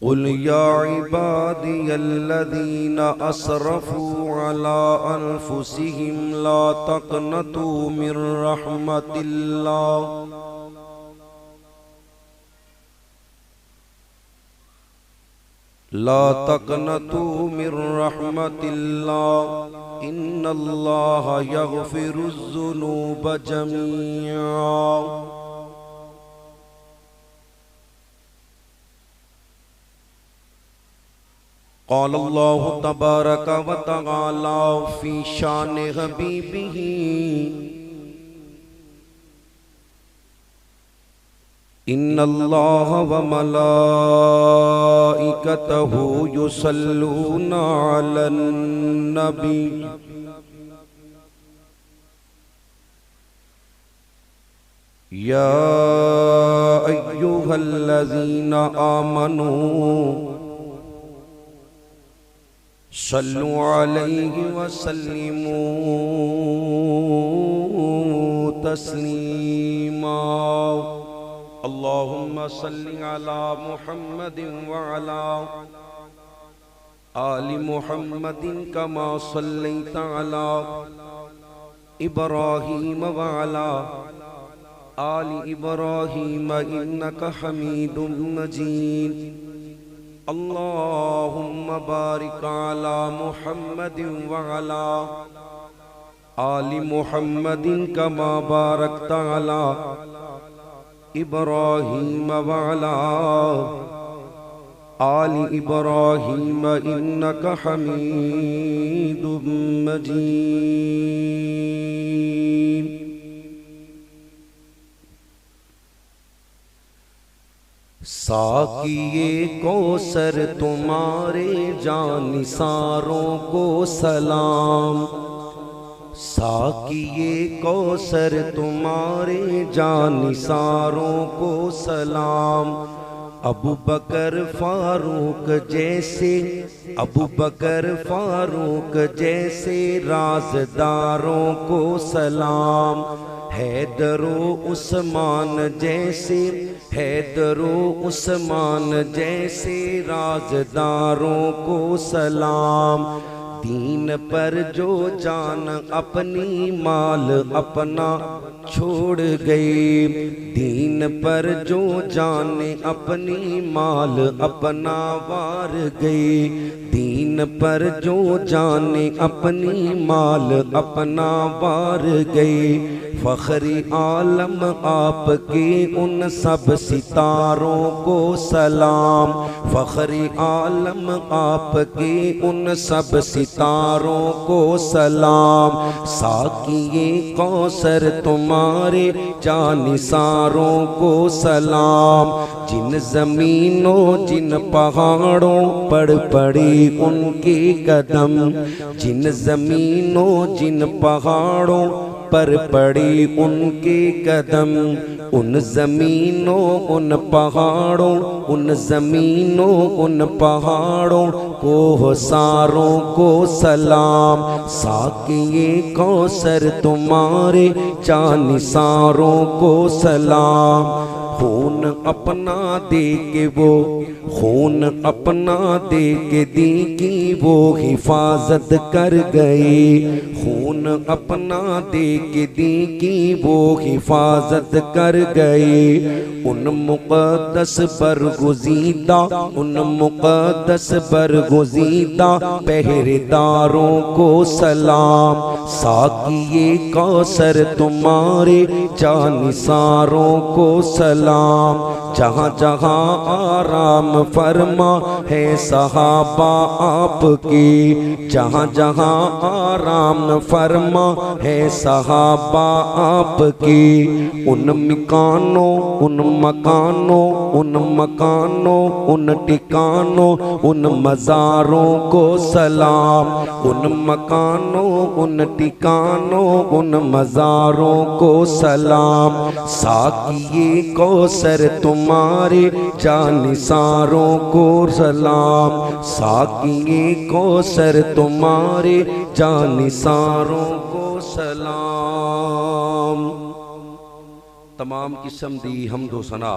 कुल या इबादियल्लज़ीना असरफ़ू अला अनफुसिहिम ला तक़नतू मिर रहमतिल्लाह ला तक़नतू मिर रहमतिल्लाह इन्नल्लाह यग़फ़िरुज़्ज़ुनूब जमीआ। क़ाल अल्लाहु तबारक व तआला फ़ी शान हबीबिही इन्नल्लाह व मलाइकतहु युसल्लूना अलन नबी या अय्युहल्लज़ीना आमनू सल्लु अलैहि वसल्लिमू तस्लीमा। अल्लाहुम्मा सल्लि अला मुहम्मदिन व अला आलि मुहम्मदिन कमा सल्लैता अला इब्राहीम व अला आलि इब्राहीम इन्नका हमीदुम मजीद। अल्लाहुम्मा बारिक अला मुहम्मदिन व अला आलि मुहम्मदिन कमा बारकता अला इब्राहीम व अला आलि इब्राहीम इन्नका हमीदुम मजीद। साकिए कौसर तुम्हारे जानिसारों को सलाम। साकिए कौसर तुम्हारे जानिसारों को सलाम। अबू बकर फारूक जैसे अबू बकर फारूक जैसे राज़दारों को सलाम। हैदरो उस्मान जैसे हैदरो उस्मान जैसे राज़दारों को सलाम। दीन पर जो जान अपनी माल अपना छोड़ गए, दीन पर जो जान अपनी माल अपना वार गए, दीन पर जो जान अपनी माल अपना वार गए। फ़ख्र आलम आपके उन सब सितारों को सलाम। फ़ख्र आलम आपके उन सब सितारों को सलाम। साकिए कौसर तुम्हारे जानिसारों को सलाम। जिन ज़मीनों जिन पहाड़ों पर पड़े उनके कदम, जिन ज़मीनों जिन पहाड़ों पर पड़े उनके कदम, उन ज़मीनों उन पहाड़ों उन ज़मीनों उन पहाड़ों को सारों को सलाम। साकिए कौसर तुम्हारे जानिसारों को सलाम। खून अपना दे के वो खून अपना दे के दी की वो हिफाजत कर गए। खून अपना दे के दी की वो हिफाजत कर गए। उन मुक़द्दस बरगुज़ीदा उन मुक़द्दस बरगुज़ीदा पहरेदारों को सलाम। साकिए कौसर तुम्हारे जानिसारों को सलाम। जहाँ जहाँ आराम फरमा है सहाबा आपके, जहाँ जहाँ आराम फरमा है सहाबा आपके। उन मकानों उन मकानों उन मकानों उन ठिकानों उन मज़ारों को सलाम। उन मकानों उन ठिकानों उन मज़ारों को सलाम। साकिए कौसर तुम्हारे जानिसारों को सलाम। साकिए कौसर तुम्हारे जानिसारों को सलाम। तमाम किस्म दी हम्दो सना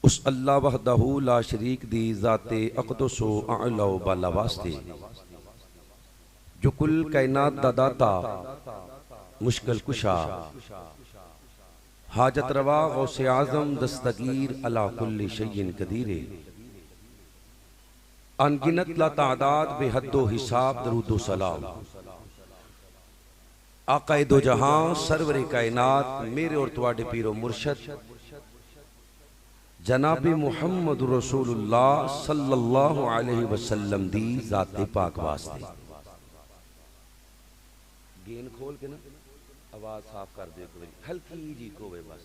उस अल्लाह वहदहू ला शरीक दी ज़ाते अक़दसो आला बाला वास्ते जो कुल कायनात दा दाता, मुश्किल कुशा, हाजत रवा, गौसे आज़म, दस्तगीर, अला कुल्ली शैइन कदीर, अनगिनत ला तादाद, बेहद्दो हिसाब, दरूदो सलाम। आकाए दो जहां, सरवरे कायनात, मेरे और तुहाडे पीरो मुर्शद जनाबे मुहम्मद रसूलुल्लाह सल्लल्लाहु अलैहि वसल्लम दी ज़ाते पाक वास्ते। गेन खोल के ना आवाज साफ कर दे, हल्की जी को वे बस।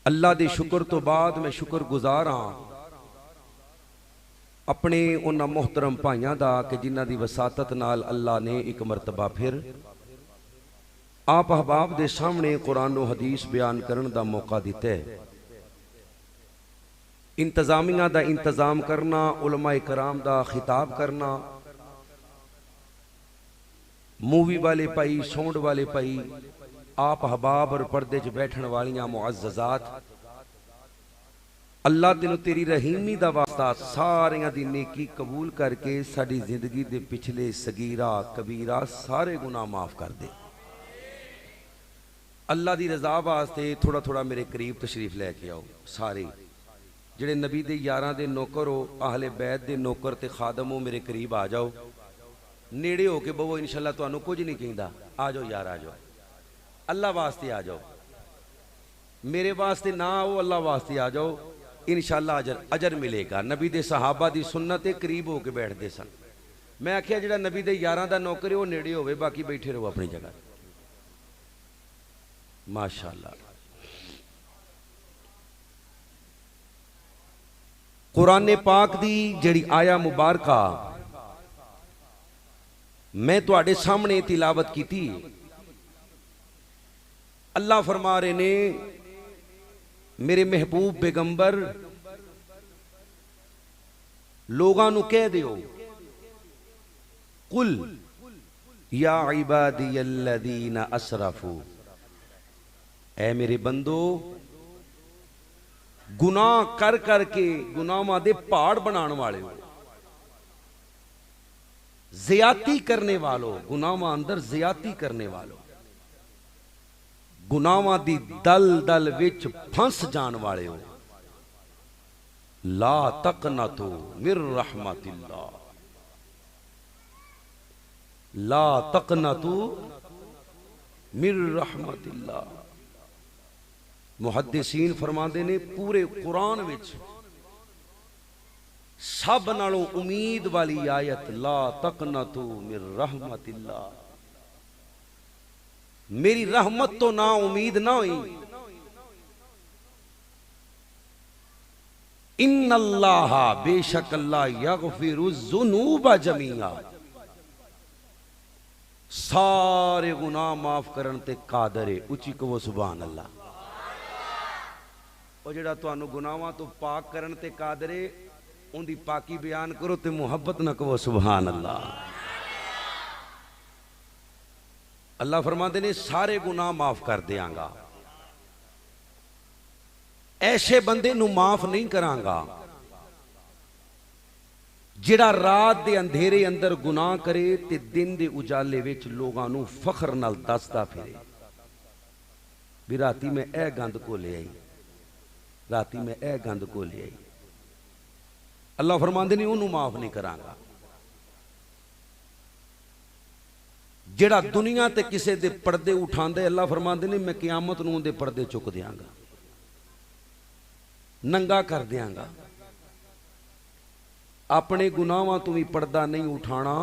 अल्लाह दे शुक्र तो बाद मैं शुक्र गुजार हाँ अपने उन्हां मोहतरम भाइयों दा कि जिन्हां दी वसातत नाल अल्लाह ने एक मरतबा फिर आप अहबाब दे सामने कुरान और हदीस बयान करने का मौका दिता है। इंतजामिया का इंतजाम करना, उलमाए कराम का खिताब करना, मूवी वाले भाई, साउंड वाले भाई, आप अहबाब और पर्दे च बैठन वालियां मुअज़्ज़ज़ात, अल्लाह तेनों तेरी रहीमी दा वास्ता सारियां दी नेकी कबूल करके साडी जिंदगी दे पिछले सगीरा कबीरा सारे गुनाह माफ कर दे। अल्लाह दी रजा वास्ते थोड़ा थोड़ा मेरे करीब तशरीफ लैके आओ। सारे जिहड़े नबी दे यारां दे नौकर हो, आहले बैत दे नौकर ते खादम हो, मेरे करीब आ जाओ, नेड़े हो के बवो, इंशाअल्लाह तुहानू कुछ नहीं कहंदा। आ जाओ यार, आ जाओ, अल्लाह वास्ते आ जाओ, मेरे वास्ते ना आओ, अल्लाह वास्ते आ जाओ, इंशाअल्लाह अजर अजर मिलेगा। नबी दे सहाबा दी सुन्नत करीब होके बैठते सन। मैं आख्या जिहड़ा नबी दे यारां दा नौकर है वो नेड़े होवे, बाकी बैठे रहो अपनी जगह। माशाअल्लाह। कुरान पाक दी जिहड़ी आया मुबारका मैं तुहाडे सामने तिलावत की। अल्लाह फरमा रहे ने, मेरे महबूब पैगंबर लोगां नू कह दियो, कुल या इबादियल्लज़ीना असरफू, ऐ मेरे बंदो गुनाह कर करके गुनाहां दे पहाड़ बनाने वाले हो, ज़ियादती करने वालों, गुनाहां अंदर ज़ियादती करने वालों, गुनाहां दी दल दल विच फंस जान वाले हो, ला तकनतु मिर रहमतिल्लाह, ला तकनतु मिर रहमतिल्लाह। मुहद्दिसीन फरमाते ने पूरे कुरान विच सब नालों उम्मीद वाली आयत ला तकनतु मिर रहमतिल्लाह, मेरी रहमत तो ना उम्मीद ना हुई। इन्नल्लाह, बेशक अल्लाह, यगफिरुज़्ज़ुनूब जमीआ, सारे गुनाह माफ करन ते कादर है। उची कहो सुभान अल्लाह। और जिहड़ा तुहानू गुनाहां तो पाक करन ते कादर है, उनकी पाकी बयान करो ते मुहब्बत न कहो सुभान अल्लाह। अल्लाह फरमाते ने सारे गुनाह माफ कर देंगा, ऐसे बंदे नू माफ नहीं करांगा जिहड़ा रात दे अंधेरे अंदर गुनाह करे ते दिन दे उजाले विच लोगां नू फखर नाल दसदा फिरे भी राती मैं ए गंद घोले आई, राती मैं ए गंद घोले आई। अल्लाह फरमाते ने उन्होंने माफ नहीं करांगा। जिहड़ा दुनिया ते किसे दे पर्दे उठांदे, अल्लाह फरमाते ने मैं क़यामत नूं उहदे पर्दे चुक दियांगा, नंगा कर दियांगा। अपने गुनाहां तो भी पर्दा नहीं उठाना,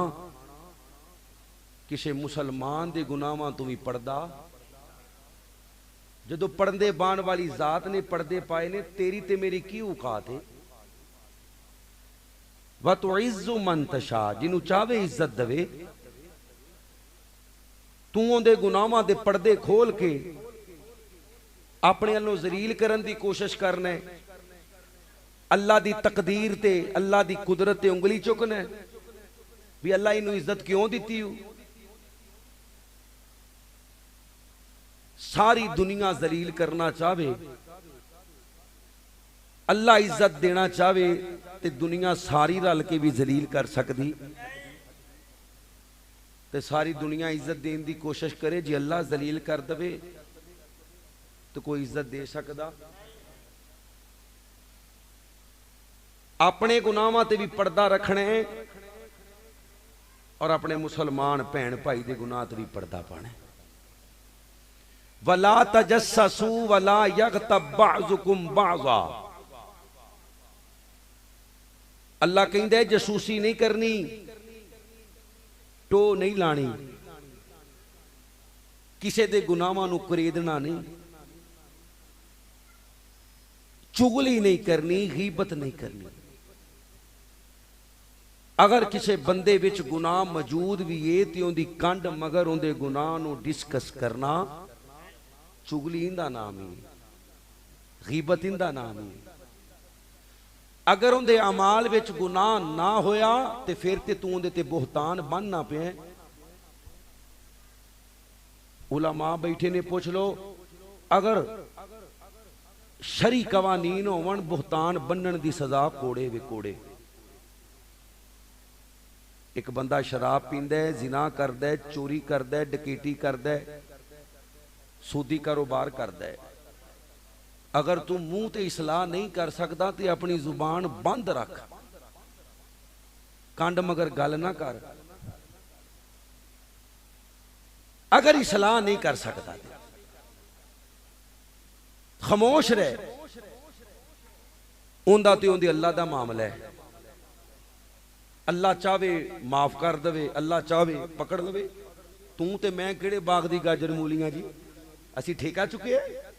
किसी मुसलमान दे गुनाहां तो भी पर्दा। जदों पर्दे बाण वाली जात ने पर्दे पाए ने, तेरी ते मेरी की औकात है। व तुइज़्ज़ु मन तशा, जिन्हों चाहे इज्जत दवे, तू उहदे गुनाहां दे पर्दे खोल के अपने अल्लों जलील करन दी कोशिश करना है। अल्लाह दी तकदीर ते अल्लाह दी कुदरत ते उंगली चुकना है भी अल्लाह इनू इज्जत क्यों दी हो। सारी दुनिया जलील करना चाहे, अल्लाह इज्जत देना चाहे तो दुनिया सारी रल के भी जलील कर सकती, तो सारी दुनिया इज्जत देने की कोशिश करे, जे अल्लाह जलील कर दे तो कोई इज्जत दे सकता? अपने गुनाहों ते भी पर्दा रखना है और अपने मुसलमान भैन भाई के गुनाह ते भी पर्दा पाना है। वला तजस्ससू वला यगतब बाज़ुकुम बाज़ा, अल्लाह कहता है जसूसी नहीं करनी, टो नहीं लानी, किसी के गुनाहों को कुरेदना नहीं, चुगली नहीं करनी, गीबत नहीं करनी। अगर किसी बंदे विच गुनाह मौजूद भी है तो उनकी कंड मगर उनके गुनाह को डिस्कस करना चुगली इंदा नाम ही, गीबत इंदा नाम ही। अगर उनके अमाल विच गुनाह ना होया तो फिर ते तू उनदे ते बुहतान बनना पे। उलमा बैठे ने, पूछ लो, अगर शरी कवानीन होवन बुहतान बनने की सजा कोड़े वे कोड़े। एक बंदा शराब पींदा है, जिना करदा है, चोरी करदा है, डकैती करदा है, सूदी कारोबार करदा है, अगर तू मुंह ते इसलाह नहीं कर सकता तो अपनी जुबान बंद रख, कंड मगर गल ना कर। अगर इसलाह नहीं कर सकता खामोश रह, उनदा ते उनदी अल्लाह दा मामला है। अल्लाह चाहे माफ कर दे, अल्लाह चाहे पकड़ लवे। तू ते मैं किहड़े बाग दी गाजर मूलियां जी, असी ठेका चुके हैं।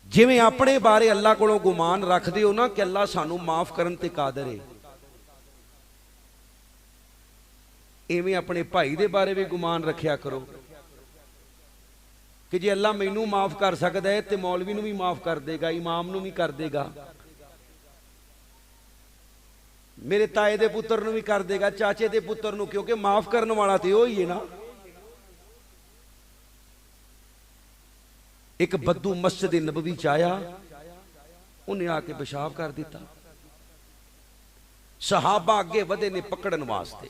जिवें अपने बारे अल्लाह कोलों गुमान रखते हो ना कि अल्लाह सानू माफ करन ते कादर है, इवें अपने भाई दे बारे भी गुमान रखिया करो कि जे अल्लाह मैनू माफ कर सकता है तो मौलवी नू भी माफ कर देगा, इमाम नू भी कर देगा, मेरे ताए दे पुत्र नू भी कर देगा, चाचे दे पुत्र नू, क्योंकि माफ करने वाला तो वही है ना। एक बद्दू मस्जिद नबवी च आया, उन्हें आके पेशाब कर दिता, सहाबा अगे वधे ने पकड़न वास्ते।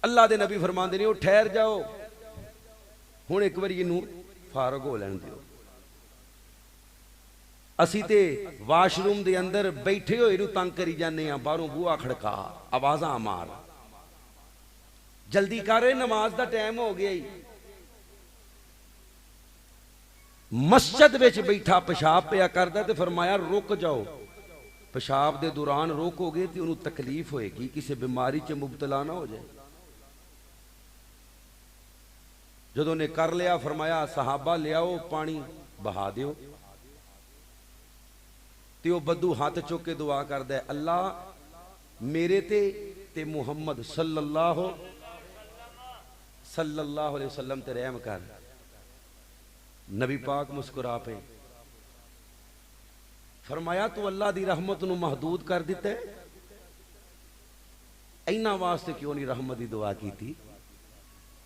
अल्लाह दे नबी फरमांदे ने, ओ ठहर जाओ, हुण एक बारी इनू फारग हो लैण दिओ। असी ते वाशरूम दे अंदर बैठे होए नू तंग करी जाने, बाहरों बूहा खड़का, आवाज़ां मार, जल्दी कर, नमाज दा टाइम हो गया। मस्जिद विच बैठा पेशाब पिया करदा ते फरमाया रुक जाओ, पेशाब दे दौरान रोकोगे तो उन्हें तकलीफ होएगी, किसी बीमारी च मुबतला ना हो जाए। जदों ने कर लिया फरमाया सहाबा लियाओ पानी बहा दियो, तो बद्दू हाथ चुक के दुआ करदा है, अल्लाह मेरे ते मुहम्मद सल्लल्लाहु अलैहि वसल्लम ते रहम कर। नबी पाक मुस्कुरा पे फरमाया तू अल्लाह दी रहमत नू महदूद कर दिता है, इन्हां वास्ते क्यों नहीं रहमत की दुआ की थी,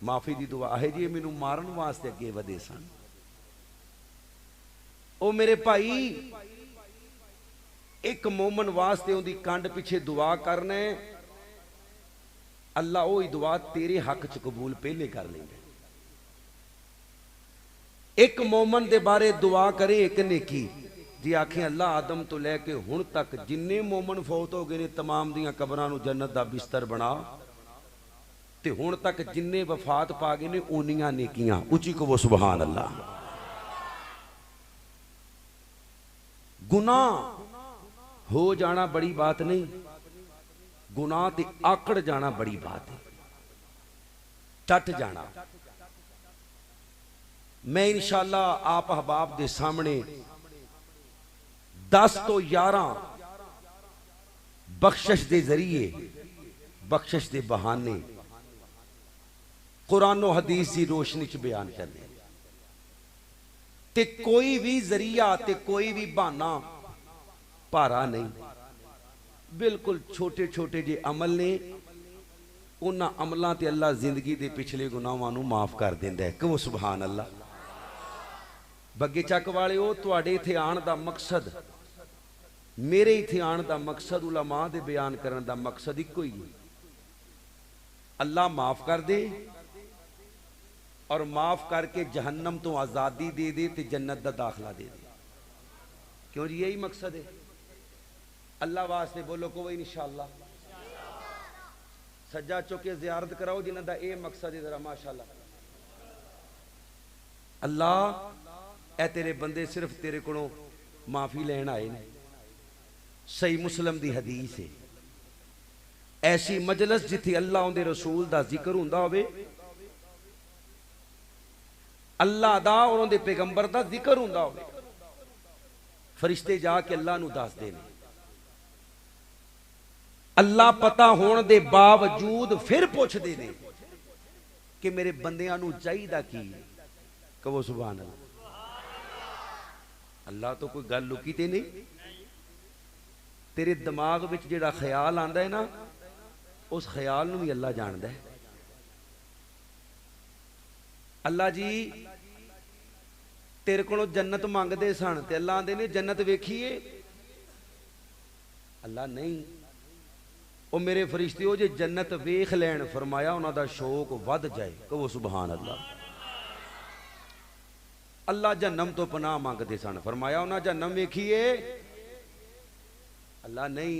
माफी की दुआ है जी, मैनू मारन वास्ते अगे वधे सन। ओ मेरे भाई, एक मोमन वास्ते उनकी कंड पिछे दुआ करना है, अल्लाह वही दुआ तेरे हक च कबूल पहले कर लेंगे। एक मोमन दे बारे दुआ करे एक नेकी, जी आखें अल्लाह आदम तो लैके हुण तक जिन्ने मोमन फौत हो गए ने तमाम दियां कबरां नूं जन्नत दा बिस्तर बना, ते हुण तक जिन्ने वफात पा गए ने उन्नियां नेकियां। उची को वो सुभान अल्लाह। गुनाह हो जाना बड़ी बात नहीं, गुनाह ते आकड़ जाना बड़ी बात है, टट जाना। मैं इंशाअल्लाह आप अहबाब दे सामने 10 तो 11 बख्शिश दे जरिए, बख्शिश दे बहाने कुरान और हदीस की रोशनी च बयान करने, ते कोई भी जरिया ते कोई भी बहाना भारा नहीं, बिल्कुल छोटे छोटे जे अमल ने उन्हां अमलों ते अल्लाह जिंदगी के पिछले गुनाहों नूं माफ़ कर देंदा है। कहो सुभान अल्लाह। बग्गे चक वालिओ, तुहाडे इत्थे आण दा मकसद, मेरे इत्थे आण दा मकसद, उलमा दे बयान करन दा मकसद इक्को ही है। अल्लाह माफ़ कर दे और माफ़ करके जहन्नम तो आज़ादी दे दे ते जन्नत दा दाखला दे दे। क्यों जी, यही मकसद है। अल्लाह वास्ते बोलो कोई इंशाअल्लाह। सज्जा चुके ज़ियारत कराओ जिन्हां दा ये मकसद है। जरा माशाअल्लाह। अल्लाह ए तेरे बंदे सिर्फ तेरे कोलों माफ़ी लैन आए ने। सही मुस्लिम दी हदीस है, ऐसी मजलिस जिथे अल्लाह उनके रसूल दा जिक्र हुंदा होवे, अल्लाह दा और उनके पैगंबर दा जिक्र हुंदा होवे, फरिश्ते जाके अल्लाह नूं दसदे ने। अल्लाह पता होने दे बावजूद फिर पुछदे ने कि मेरे बंदियां नूं चाहीदा की। कहो सुभान अल्लाह। अल्लाह तो कोई गल लुकी ते नहीं। तेरे दिमाग विच जिहड़ा ख्याल आंदा है ना, उस ख्याल नूं भी अल्लाह जानदा है। अल्लाह जी तेरे कोलों जन्नत मंगदे सन ते अल्लाह आंदे ने जन्नत वेखीए। अल्लाह नहीं, वो मेरे फरिश्ते जे जन्नत वेख लैन, फरमाया उन्हां दा शौक वध जाए। कहो सुभान अल्लाह। अल्लाह जन्नम तो पनाह मंगदे सन, फरमाया उन्हां जन्नम वेखीए। अल्लाह नहीं,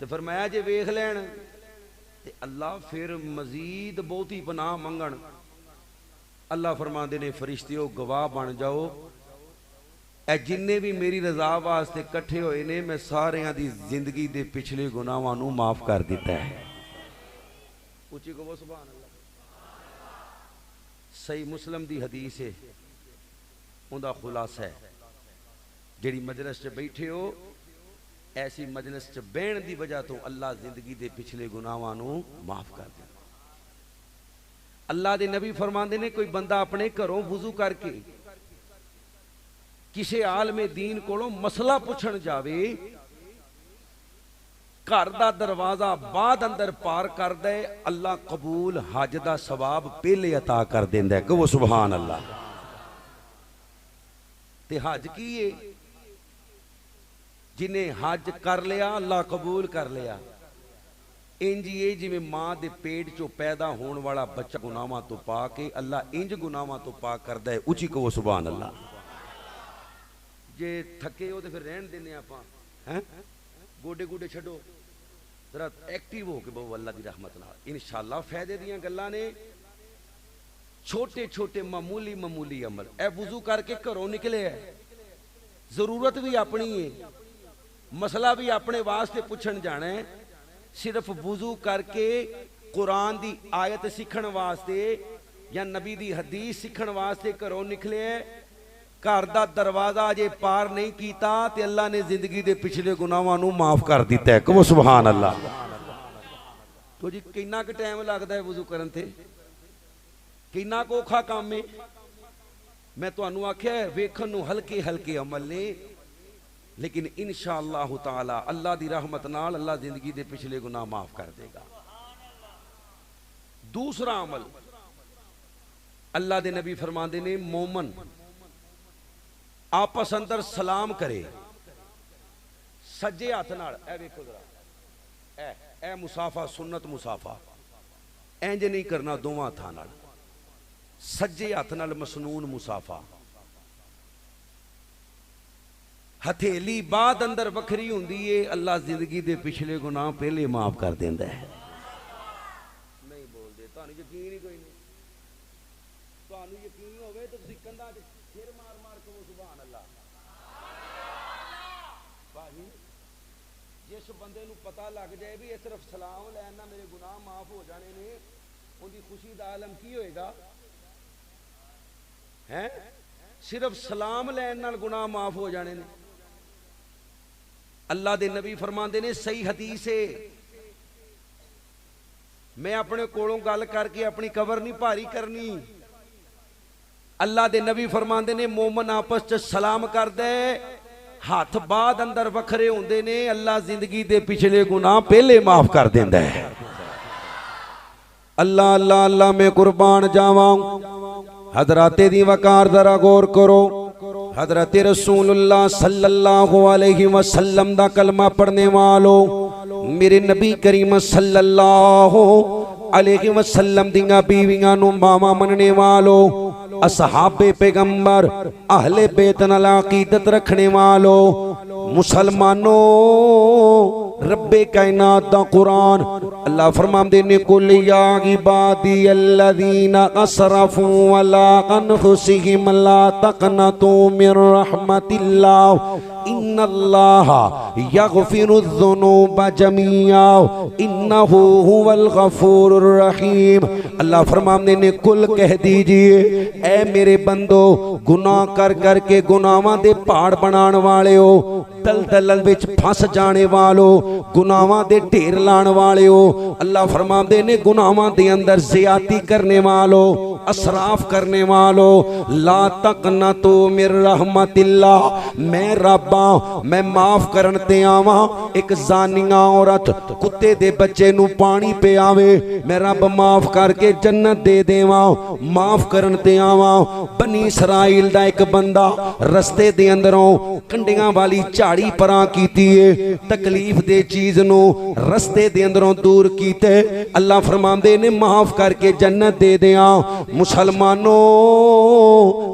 तो फरमाया जे वेख लैन ते अल्लाह फिर मजीद बहुती पनाह मंगण। अल्लाह फरमाते ने फरिश्ते गवाह बन जाओ, ए जिन्ने भी मेरी रजा वास्ते कट्ठे होए ने, मैं सारियां दी जिंदगी दे पिछले गुनाहां नूं माफ कर दिता है। उची कहो सुभान अल्लाह। सही मुस्लिम दी हदीस है, उनका खुलासा है। जिहड़ी मजलिस च बैठे हो, ऐसी मजलिस च बहन की वजह तो अल्लाह जिंदगी के पिछले गुनाहां नूं माफ कर दे। अल्लाह दे नबी फरमाते ने, कोई बंदा अपने घरों वुजू करके किसी आलमे दीन कोलों मसला पुछण जावे, घर दा दरवाजा बाद अंदर पार कर दे, अल्लाह कबूल हज दा सवाब पहले अता कर देंदा है। कहो सुभान अल्लाह। ते हज की है? जिन्हें हज कर लिया अल्लाह कबूल कर लिया। इंज ये जिवें मां दे पेट चो पैदा होने वाला बच्चा गुनाहां तो पा के अल्लाह इंज गुनाहां तो पा करदा है। उची कहो सुभान अल्लाह। जे थके हो तो फिर रहन देने आपां, हैं गोडे गोडे छड्डो, जरा एक्टिव हो के बहु अल्लाह की रहमत नाल इंशाअल्लाह फायदे दियां गल्लां ने। छोटे छोटे मामूली मामूली अमल, ए वुजू करके घरों निकले है, जरूरत भी अपनी है, मसला भी अपने वास्ते पुछण जाना है। सिर्फ वुजू करके कुरान की आयत सीखण वास्ते या नबी दी हदीस सीखण वास्ते घरों निकले है, घर दा दरवाजा अजे पार नहीं कीता ते अल्लाह ने जिंदगी दे पिछले गुनाहां नूं माफ कर दिता है। कहो सुभान अल्लाह। तो जी कितना क टाइम लगता है वुजू करन ते? कितना को औखा काम है? मैं तुहानू आख्या वेखण नूं हल्के हल्के अमल ने, लेकिन इंशाअल्लाह ताला अल्लाह दी रहमत नाल अल्लाह जिंदगी दे पिछले गुनाह माफ कर देगा। दूसरा अमल, अल्लाह दे नबी फरमाते ने, मोमन आपस अंदर सलाम करे सज्जे हाथ नाल। ए वेखो जरा, ए मुसाफा सुन्नत मुसाफा, इंज नहीं करना दोवां हत्थां नाल, सज्जे हाथ नाल मसनून मुसाफा। हथेली बाद अंदर वखरी हुंदी है, अल्लाह जिंदगी दे पिछले गुनाह पहले माफ कर देंदा है। नहीं बोलते, तुहानू यकीन ही कोई नहीं। तुहानू यकीन होवे तो तुसीं कंधां ते सिर मार मार कहो सुभान अल्लाह। भाजी जिस बंदे नू पता लग जाए भी ये सिर्फ सलाम लैन नाल मेरे गुनाह माफ हो जाने ने, उनकी खुशी दा आलम की होएगा? हैं सिर्फ सलाम लैन नाल गुनाह माफ हो जाने ने। अल्लाह दे नबी फरमाते ने, सही हदीस है, मैं अपने कोलों गल करके अपनी कबर नहीं भारी करनी। अल्लाह दे नबी फरमाते ने, मोमन आपस च सलाम कर दे, हाथ बाद अंदर वखरे होंदे ने, अल्लाह जिंदगी दे पिछले गुनाह पहले माफ कर देंदा है। अल्लाह अल्लाह अल्लाह मैं कुर्बान जावा। हजराते दी वकार जरा गौर करो। हजरत रसूलुल्लाह सल्लल्लाहु अलैहि वसल्लम दा कलमा पढ़ने वालों, मेरे नबी करीम सल्लल्लाहु अलैहि वसल्लम दियां बीवियां नू मामा मनने वालों, असहाबे पैगंबर अहले बैत नाल अकीदत रखने वालों, मुसलमानों, रब्बे कायनात दा कुरान अल्लाह फरमांदे ने कुल या इबादी अल्लज़ीना असरफू अला अनफुसिहिम ला तक़नतू मिर रहमतिल्लाह इन्नल्लाह यग़फिरुज़्ज़ुनूब जमीआ इन्नहु हुवल गफूरुर रहीम। अल्लाह फरमाने ने कुल कह दीजिए, ऐ मेरे बंदो, गुनाह कर कर के गुनाहां दे पहाड़ बनाने वाले हो, दलदल विच फस जाने वालों, गुनाहां दे ढेर लाने वाले हो। अल्लाह फरमाते ने गुनाहां दे अंदर ज़ियादती करने वालों, असराफ करने वालों, ला तक़नतू मिर रहमतिल्लाह, मैं रब्बा मैं माफ करन ते आवा। एक जानिया औरत कुत्ते दे बच्चे नू पानी पे आवे, मैं रब माफ करके जन्नत दे देवा, माफ करन ते आवा। बनी इसराइल दा एक बंदा रस्ते दे अंदरों कंडियां वाली झाड़ी परां कीती है, तकलीफ दे चीज नू रस्ते दे अंदरों दूर कीते, अल्लाह फरमांदे ने माफ करके जन्नत दे दिया। मुसलमानों,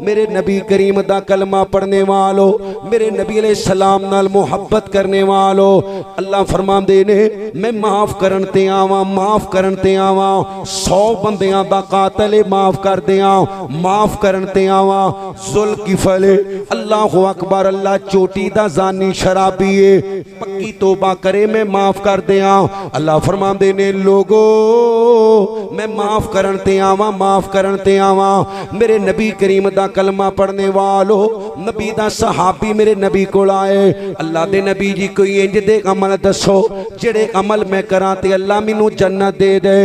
मेरे नबी करीम दा कलमा पढ़ने वालों, मेरे नबी सलाम नाल मुहब्बत करने वालों, अल्लाह फरमांदे ने मैं माफ करन ते आवा, माफ करन ते आवा। 100 बंदियां दा कातल माफ कर दिया, माफ करन ते आवा। जुल्किफल अल्लाहु अकबर, अल्लाह चोटी दा जानी शराबी है, पक्की तौबा करे मैं माफ कर दिया। अल्लाह फरमांदे ने लोगो मैं माफ करन ते आवा, माफ करन ते आवा। मेरे नबी करीम दा कलमा पढ़ने वालों, नबी दा सहाबी मेरे नबी को आए, अल्लाह दे नबी जी कोई इंज दे अमल दसो जेड़े अमल मैं करा ते अल्लाह मैनू जन्नत दे दे।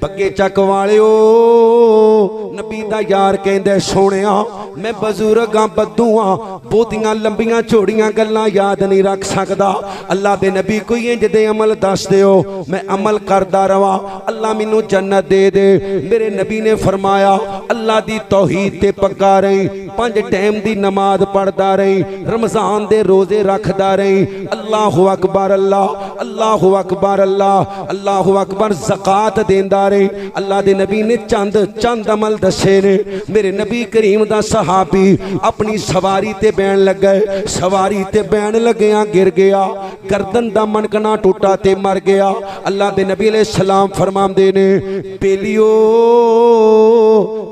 बग्गे चक वालिओ, नबी दा यार कहंदे सोहणिया मैं बजुर्ग हां, बद्दू हां, बहुतियां लंबियां चौड़ियां गल्लां याद नहीं रख सकदा। अल्लाह दे नबी कोई इंज दे अमल दस दिओ, मैं अमल करदा रवा, अल्लाह मैनू जन्नत दे दे। मेरे नबी ने फरमाया अल्लाह दी तौहीद ते पक्का रही, 5 टाइम दी नमाज पढ़दा रही, रमजान दे रोजे रखदा रही। अल्लाहु अकबर, अल्लाह अल्लाहु अकबर, अल्लाह अल्लाहु अकबर, ज़कात देंदा रही। अल्लाह दे नबी ने चंद अमल दसे ने। मेरे नबी करीम दा सहाबी अपनी सवारी ते बैण लग गए, सवारी ते बैण लग्या गिर गया, गर्दन दा मनकना टूटा ते मर गया। अल्लाह दे नबी अलैहि सलाम फरमांदे ने बेलियो,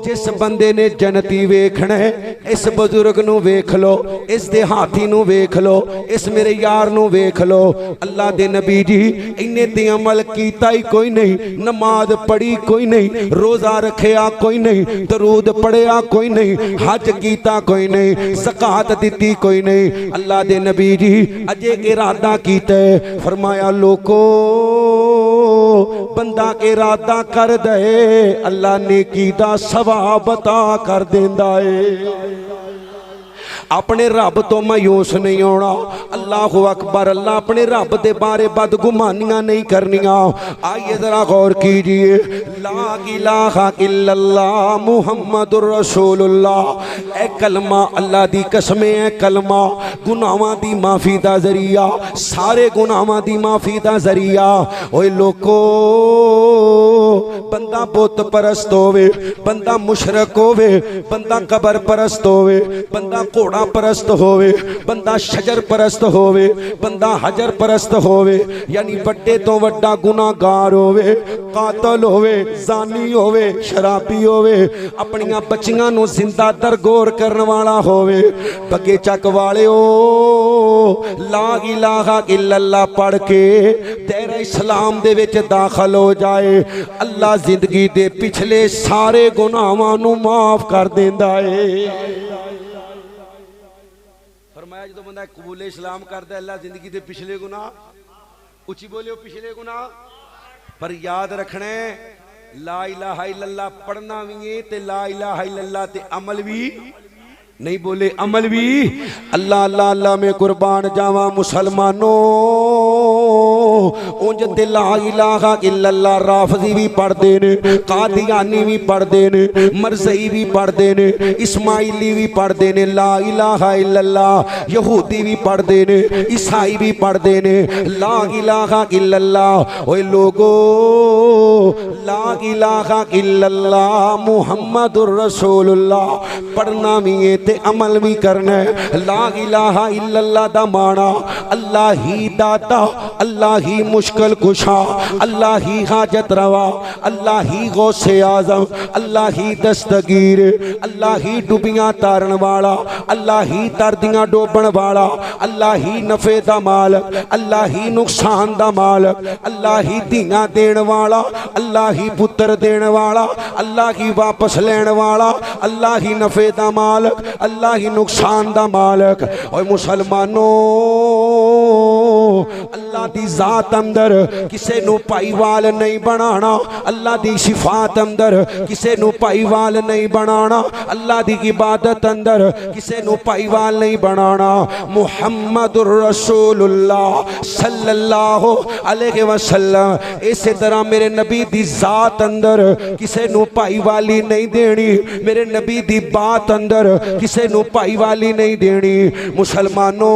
जिस बंदे ने जन्नती वेखना है इस बुजुर्ग नू वेख लो, इस दे हाथी नू वेख लो, इस मेरे यार नू वेख लो। अल्लाह दे नबी जी इन्ने ते अमल कीता ही कोई नहीं, नमाज पढ़ी कोई नहीं, रोजा रखिया कोई नहीं, दरूद पढ़िया कोई नहीं, हज कीता कोई नहीं, ज़कात दिती कोई नहीं। अल्लाह दे नबी जी अजे इरादा कीता, फरमाया लोको बंदा इरादा कर दे, अल्लाह नेकी दा सवाब अता कर देंदा है। अपने रब तो मायूस नहीं होना। अल्लाहु अकबर, अल्लाह अपने रब दे बारे बदगुमानियां नहीं करनिया। आइए जरा गौर कीजिए, ला इलाहा इल्लल्लाह मुहम्मदुर रसूलुल्लाह, ए कलमा अल्लाह दी कसम है, कलमा गुनाहां दी माफी दा जरिया, सारे गुनाहां दी माफी दा जरिया। ओए लोको, बंदा बुत परस्त होवे, बंदा मुशरक होवे, बंदा कबर परस्त होवे, बंदा घोड़ा परस्त होवे, बंदा शजर परस्त होवे, बंदा हजर परस्त होवे, यानी बड़े तो वड्डा गुनाहगार होवे, कातल होवे, जानी होवे, शराबी होवे, अपनियां बच्चियां नूं जिंदा दरगोर करने वाला होवे, बगे चक वाले हो, ला इलाहा इल्लल्लाह पढ़ के तेरा इस्लाम दे विच दाखल हो जाए, अल्लाह जिंदगी दे पिछले सारे गुनाहां नूं माफ कर देंदा है। फरमाया जो बंदा कबूले इस्लाम करता है, अल्लाह जिंदगी दे पिछले गुनाह, उची बोलियो पिछले गुनाह, पर याद रखना ला इलाहा इल्लल्लाह पढ़ना भी है ते ला इलाहा इल्लल्लाह ते अमल भी नहीं, बोले अमल भी। अल्लाह अल्लाह अल्लाह में कुर्बान जावा मुसलमानों, उंज ते ला इलाहा इल्लल्लाह राफजी भी पढ़ते ने, कादियानी भी पढ़ते ने, मरज़ई भी पढ़ते ने, इस्माइली भी पढ़ते ने ला इलाहा इल्लल्लाह, यहूदी भी पढ़ते ने, ईसाई भी पढ़ते ने ला इलाहा इल्लल्लाह। ओए लोगो ला इलाहा इल्लल्लाह मुहम्मदुर रसूलुल्लाह पढ़ना भी है ते अमल भी करना है। ला इलाहा इल्लल्लाह दा माना अल्लाह ही दाता, अल्लाह ही मुश्किल कुशा, अल्लाह ही हाजत रवा, अल्लाह ही गौसे आजम, अल्लाह ही दस्तगीर, अल्लाह ही डुबियां तारन वाला, अल्लाह ही दर्दियां डोबन वाला, अल्लाह ही नफे दा मालक, अल्लाह ही नुकसान दा मालक, अल्लाह ही धीआं देण वाला, अल्लाह ही पुत्र देण वाला, अल्लाह ही वापस लेण वाला, अल्लाह ही नफे दा मालक, अल्लाह ही नुकसान दा मालक। और मुसलमानों अल्लाह दी जात अंदर किसे नू पाईवाल नहीं बनाना, अल्लाह दी सिफात अंदर किसे नू पाईवाल नहीं बनाना, अल्लाह दी इबादत अंदर किसे नू पाईवाल नहीं बनाना। मुहम्मदुर रसूलुल्लाह सल्लल्लाहु अलैहि वसल्लम इस तरह मेरे नबी दी जात अंदर किसे नू पाईवाली नहीं देनी, मेरे नबी दी बात अंदर किसे नू पाईवाली नहीं देनी। मुसलमानों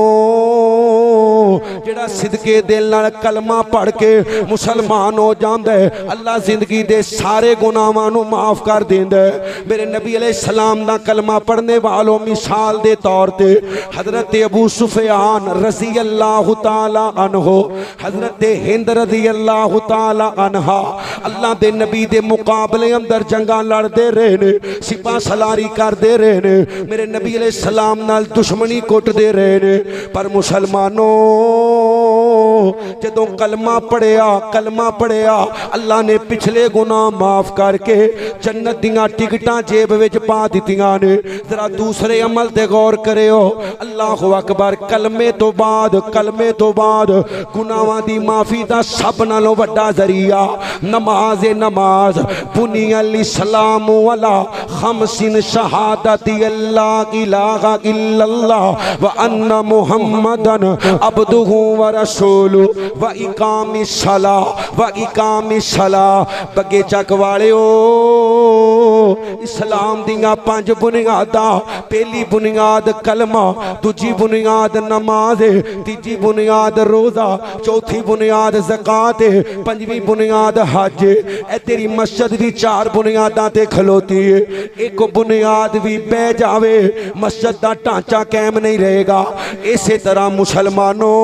जेड़ा सिदके दिल नाल कलमा पढ़ के मुसलमान हो जांदा है, अल्लाह जिंदगी दे सारे गुनाहां नू माफ कर देंदा है। मेरे नबी अलैहि सलाम दा कलमा पढ़ने वालों मिसाल दे तौर ते हजरत अबू सुफियान रज़ी अल्लाह तआला अन्हो, हजरत हिंद रज़ी अल्लाह तआला अन्हा अल्लाह दे नबी दे मुकाबले अंदर जंगा लड़ते रहे ने, सिपा सलारी करते रहे ने, मेरे नबी अलैहि सलाम नाल दुश्मनी कुटते रहे ने। पर मुसलमानों जदों कलमा पढ़िया अल्लाह ने पिछले गुनाह माफ करके जन्नत दियां टिकटां जेब विच पा दित्तियां ने। जरा दूसरे अमल ते गौर करियो, अल्लाहु अकबर। कलमे तो बाद गुनाहां दी माफी दा सब नालों वड्डा जरिया नमाज है। नमाज बुनियल इस्लाम वाला खमसिन शहादती अल्लाह इलाहा इल्लल्लाह व अन्ना मुहम्मदन अब्दुहु व रसूलु व इकामिस सलाह। बगे चक वालिओ इस्लाम दियां 5 बुनियादां, पहली बुनियाद कलमा, दूजी बुनियाद नमाज है, तीजी बुनियाद रोजा, चौथी बुनियाद ज़कात है, पंजवीं बुनियाद हज है। ए तेरी मस्जिद भी 4 बुनियादां ते खलोती है। एक बुनियाद भी बह जावे मस्जिद दा ढांचा कायम नहीं रहेगा। इसे तरह मुसलमानों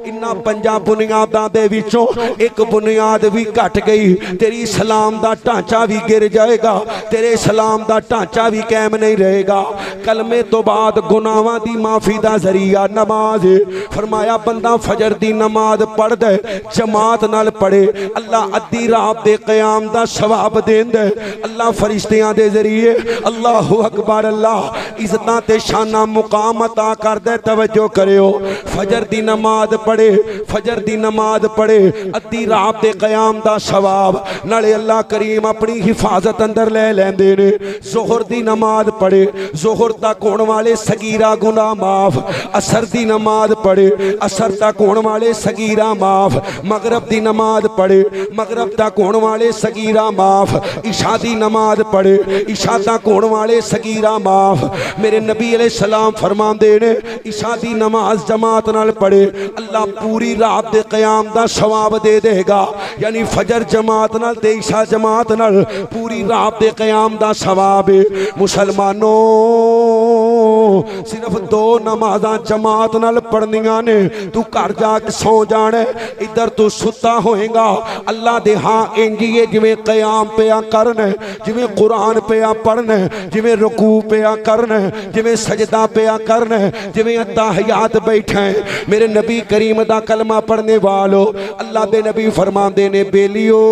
इन्हां 5 बुनियादां दे विचों एक बुनियाद भी घट गई, तेरी इस्लाम दा ढांचा भी गिर जाएगा, तेरे इस्लाम दा ढांचा भी कायम नहीं रहेगा। कलमे तो बाद गुनाहां दी माफी दा जरिया नमाज है। फरमाया बंदा फजर दी नमाज पढ़दा है, जमात नाल पढ़े, अल्लाह अद्धी रात दे क़याम दा सवाब देंदा है। अल्लाह फरिश्तियां दे जरिए अल्लाहु अकबर अल्लाह इज्जतां ते शाना मुकाम अता करदा। तवज्जो करियो, फजर दी नमाज पढ़े, फजर दी नमाज पढ़े, अद्धी रात दे क़याम दा सवाब नाले अल्लाह करीम अपनी हिफाजत अंदर ले लैंदे ने। ज़ोहर दी नमाज पढ़े, ज़ोहर तक होने वाले सगीरा गुनाह माफ। असर दी नमाज पढ़े, असर तक होने वाले सगीरा माफ। मगरब दी नमाज पढ़े, मगरब तक होने वाले सगीरा माफ। इशा दी नमाज पढ़े, इशा तक होने वाले सगीरा माफ। मेरे नबी अलैहि सलाम फरमांदे ने इशा दी नमाज जमात नाल पढ़े, अल्लाह पूरी रात दे क़याम दा सवाब दे देगा। यानी फजर जमात नाल ते इशा जमात नाल पूरी रात दे क़याम दा सवाब है। मुसलमानों सिर्फ 2 नमाज़ां जमात नाल पढ़नियां ने, तू घर जाके सौ जाना, इधर तू सुता होएगा। अल्लाह दे हाँ इंजिए जिवें क़याम पिया करना, जिवें कुरान पिया पढ़ना, जिवें रुकू पिया करना, जिवें सजदा पिया करना, जिवें अत्ताहियात बैठा है। मेरे नबी करीम दा कलमा पढ़ने वालो अल्लाह दे नबी फरमांदे ने बेलियो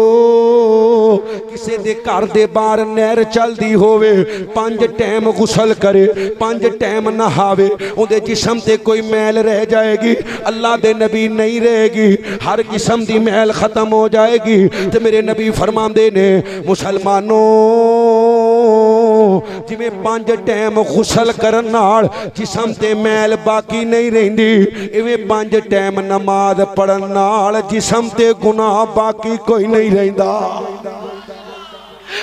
किसे दे घर दे बाहर नहर चलदी होवे, 5 टाइम गुसल करे, 5 टाइम नहावे, उहदे जिस्म ते कोई मैल रह जाएगी, अल्लाह दे नबी नहीं रहेगी, हर किस्म दी मैल खत्म हो जाएगी। ते मेरे नबी फरमांदे ने मुसलमानों जिवें 5 टाइम गुसल करन नाल जिस्म ते मैल बाकी नहीं रहिंदी, इवें 5 टाइम नमाज पढ़न नाल जिस्म ते गुनाह बाकी कोई नहीं रहिंदा।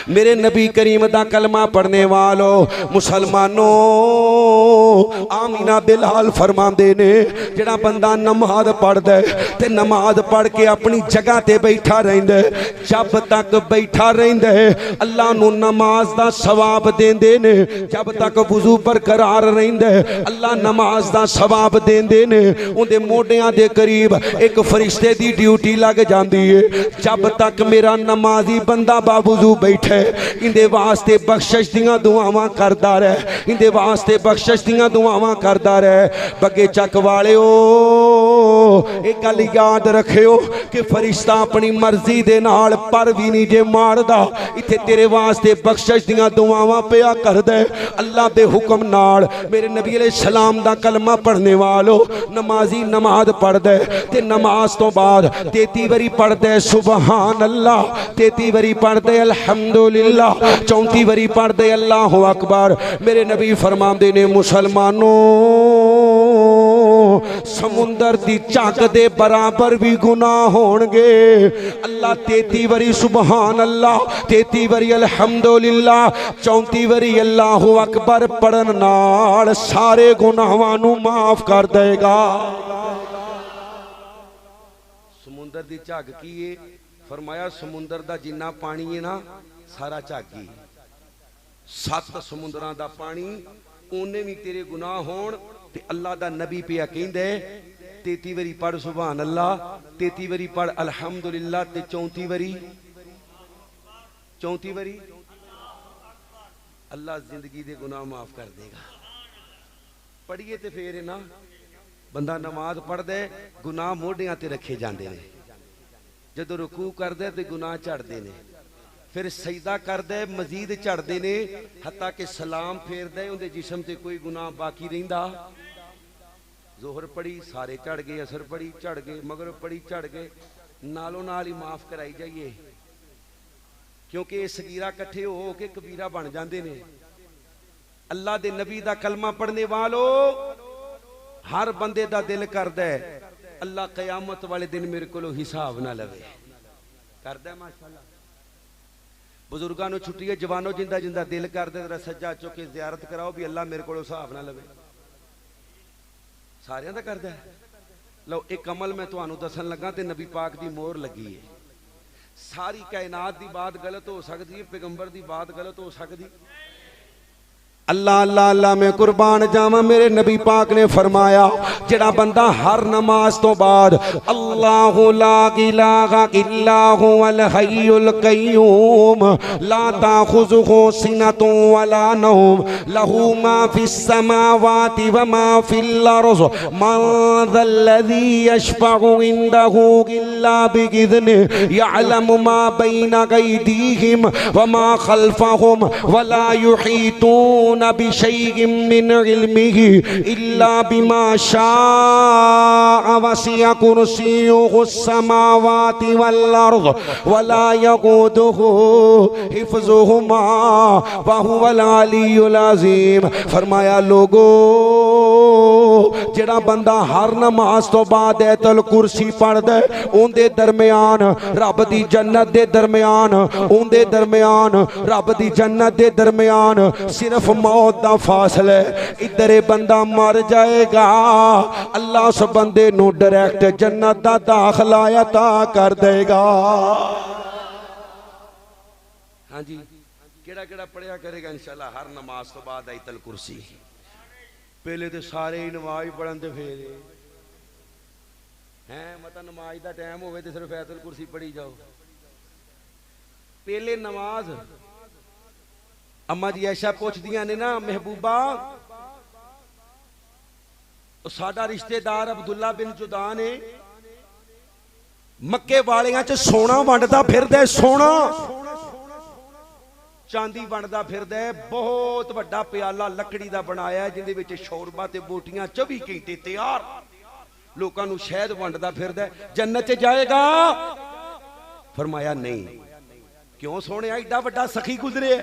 मेरे नबी करीम दा कलमा पढ़ने वालों मुसलमानों, आमीना बिलाल फरमांदे ने जेड़ा बंदा नमाज पढ़दा है ते नमाज पढ़ के अपनी जगह ते बैठा रहिंदा है, जब तक बैठा रहिंदा है अल्लाह नू नमाज दा सवाब देंदे ने। जब तक वुजू बरकरार रहिंदा है अल्लाह नमाज दा सवाब देंदे ने। उहदे मोढियां दे करीब एक फरिश्ते दी ड्यूटी लग जांदी है। जब तक मेरा नमाजी बंदा बावुजू बैठे इंदे वास्ते बख्शिश दियां दुआवां करदा रहे, इंदे वास्ते बख्शिश दियां दुआवां करदा रहे। बगे चक वालिओ एक गल याद रखियो कि फरिश्ता अपनी मर्जी दे नाल पर भी नहीं जे मारदा, इत्थे तेरे वास्ते बख्शिश दियां दुआवां पिया करदा है अल्लाह दे हुक्म नाल। मेरे नबी अलैहि सलाम दा कलमा पढ़ने वालो नमाजी नमाज पढ़दा है ते नमाज तो बाद 33 बारी पढ़दा है सुबहान अल्लाह, 33 बारी पढ़दा है अल्हम्दुलिल्लाह, 34 बारी पढ़दे अल्लाहु अकबर। मेरे नबी फरमांदे ने मुसलमानों समुंदर दी झग दे बराबर भी गुनाह होणगे। अल्लाह 33 बारी सुबहान अल्लाह, 33 बारी अल्हम्दुलिल्लाह, 34 बारी अल्लाहु अकबर पढ़न नाल सारे गुनाहां नू माफ कर देगा। समुंदर दी झग की है? फरमाया समुंदर दा जिन्ना पानी है ना सारा झागी, 7 समुंदरां दा पानी ओने भी तेरे गुनाह होण ते अल्लाह दा नबी पिया कहंदे 33 बारी पढ़ सुभान अल्लाह, 33 बारी पढ़ अल्हम्दुलिल्लाह ते 34 बारी अल्लाह जिंदगी दे गुनाह माफ कर देगा। पढ़िए ते फिर ना बंदा नमाज पढ़दे गुनाह मोढियां ते रखे जांदे ने, जदों रुकू करदे ते गुनाह झड़दे ने, फिर सजदा करदे मजीद झड़दे ने, हत्ता कि सलाम फेरदे उहदे जिस्म ते कोई गुनाह बाकी रहिंदा। जोहर पढ़ी सारे झड़ गए, असर पढ़ी झड़ गए, मगरिब पढ़ी झड़ गए, नालों नाल ही माफ कराई जाइए, क्योंकि ये सगीरा कट्ठे हो के कबीरा बन जाते ने। अल्लाह दे नबी दा कलमा पढ़ने वालों हर बंदे दा दिल करदा है अल्लाह कयामत वाले दिन मेरे को हिसाब ना लवे, करदा माशाअल्लाह। बुजुर्गों को छुट्टी है, जवानों जिंदा जिंदा दिल करदा जरा सज्जा चुक के जियारत कराओ भी अल्लाह मेरे को हिसाब ना लवे, सारियां दा करदा है। लो एक अमल मैं तुहानू दसन लगा ते नबी पाक दी मोहर लगी है। सारी कायनात दी बात गलत हो सकती है, पैगंबर दी बात गलत हो सकती। अल्लाह अल्लाह अल्लाह मैं कुर्बान जावा, मेरे नबी पाक ने फरमाया जेड़ा बंदा हर नमाज तो बाद अल्लाहु ला इलाहा इल्ला हुवल हय्युल कय्यूम ला ताखुजुहु सिनतुन वला नौम लहू मा फिस समावाति व मा फिल अर्ज़ मन ज़ल्लज़ी यशफ़अु इंदहु इल्ला बिइज़्निहि यअलमु मा बैना अयदीहिम व मा खल्फ़हुम वला युहीतून बिशैइन मिन इल्मिही इल्ला बिमा शाअ वसिअ कुर्सियुहु समावाति वल अर्ज़ वला यऊदुहु हिफ्ज़ुहुमा व हुवल अलियुल अज़ीम। फरमाया लोगो जेड़ा बंदा हर नमाज तो बाद आयतुल कुर्सी पढ़दा है उनदे दरमियान रब दी जन्नत दे दरमियान, उनदे दरमियान रब दी जन्नत दे दरमियान सिर्फ मौत दा फासला है। इधर बंदा मर जाएगा अल्लाह उस बंदे नू डायरेक्ट जन्नत दा दाखला अता कर देगा। हाँ जी, केड़ा केड़ा पढ़िया करेगा इंशाल्लाह हर नमाज तो बाद आयतुल कुर्सी। पहले तो सारे ही नमाज पढ़न ते फिर हैं मतलब नमाज का टाइम हो तो सिर्फ आयतुल कुर्सी पढ़ी जाओ। पहले नमाज अम्मा जी ऐशा पूछदियां ने ना महबूबा साडा रिश्तेदार अब्दुल्ला बिन जुदान है मक्के वालियां च सोना वंडदा फिरदा, सोना चांदी वंडदा फिरदा है। बहुत वड्डा प्याला लकड़ी दा बनाया है जिंदे विच शोरबा ते बोटियां 24 घंटे तैयार, लोकां नू शहद वंडदा फिरदा है। जन्नत च जाएगा? फरमाया नहीं। क्यों सोने एडा वड्डा सखी गुजरे?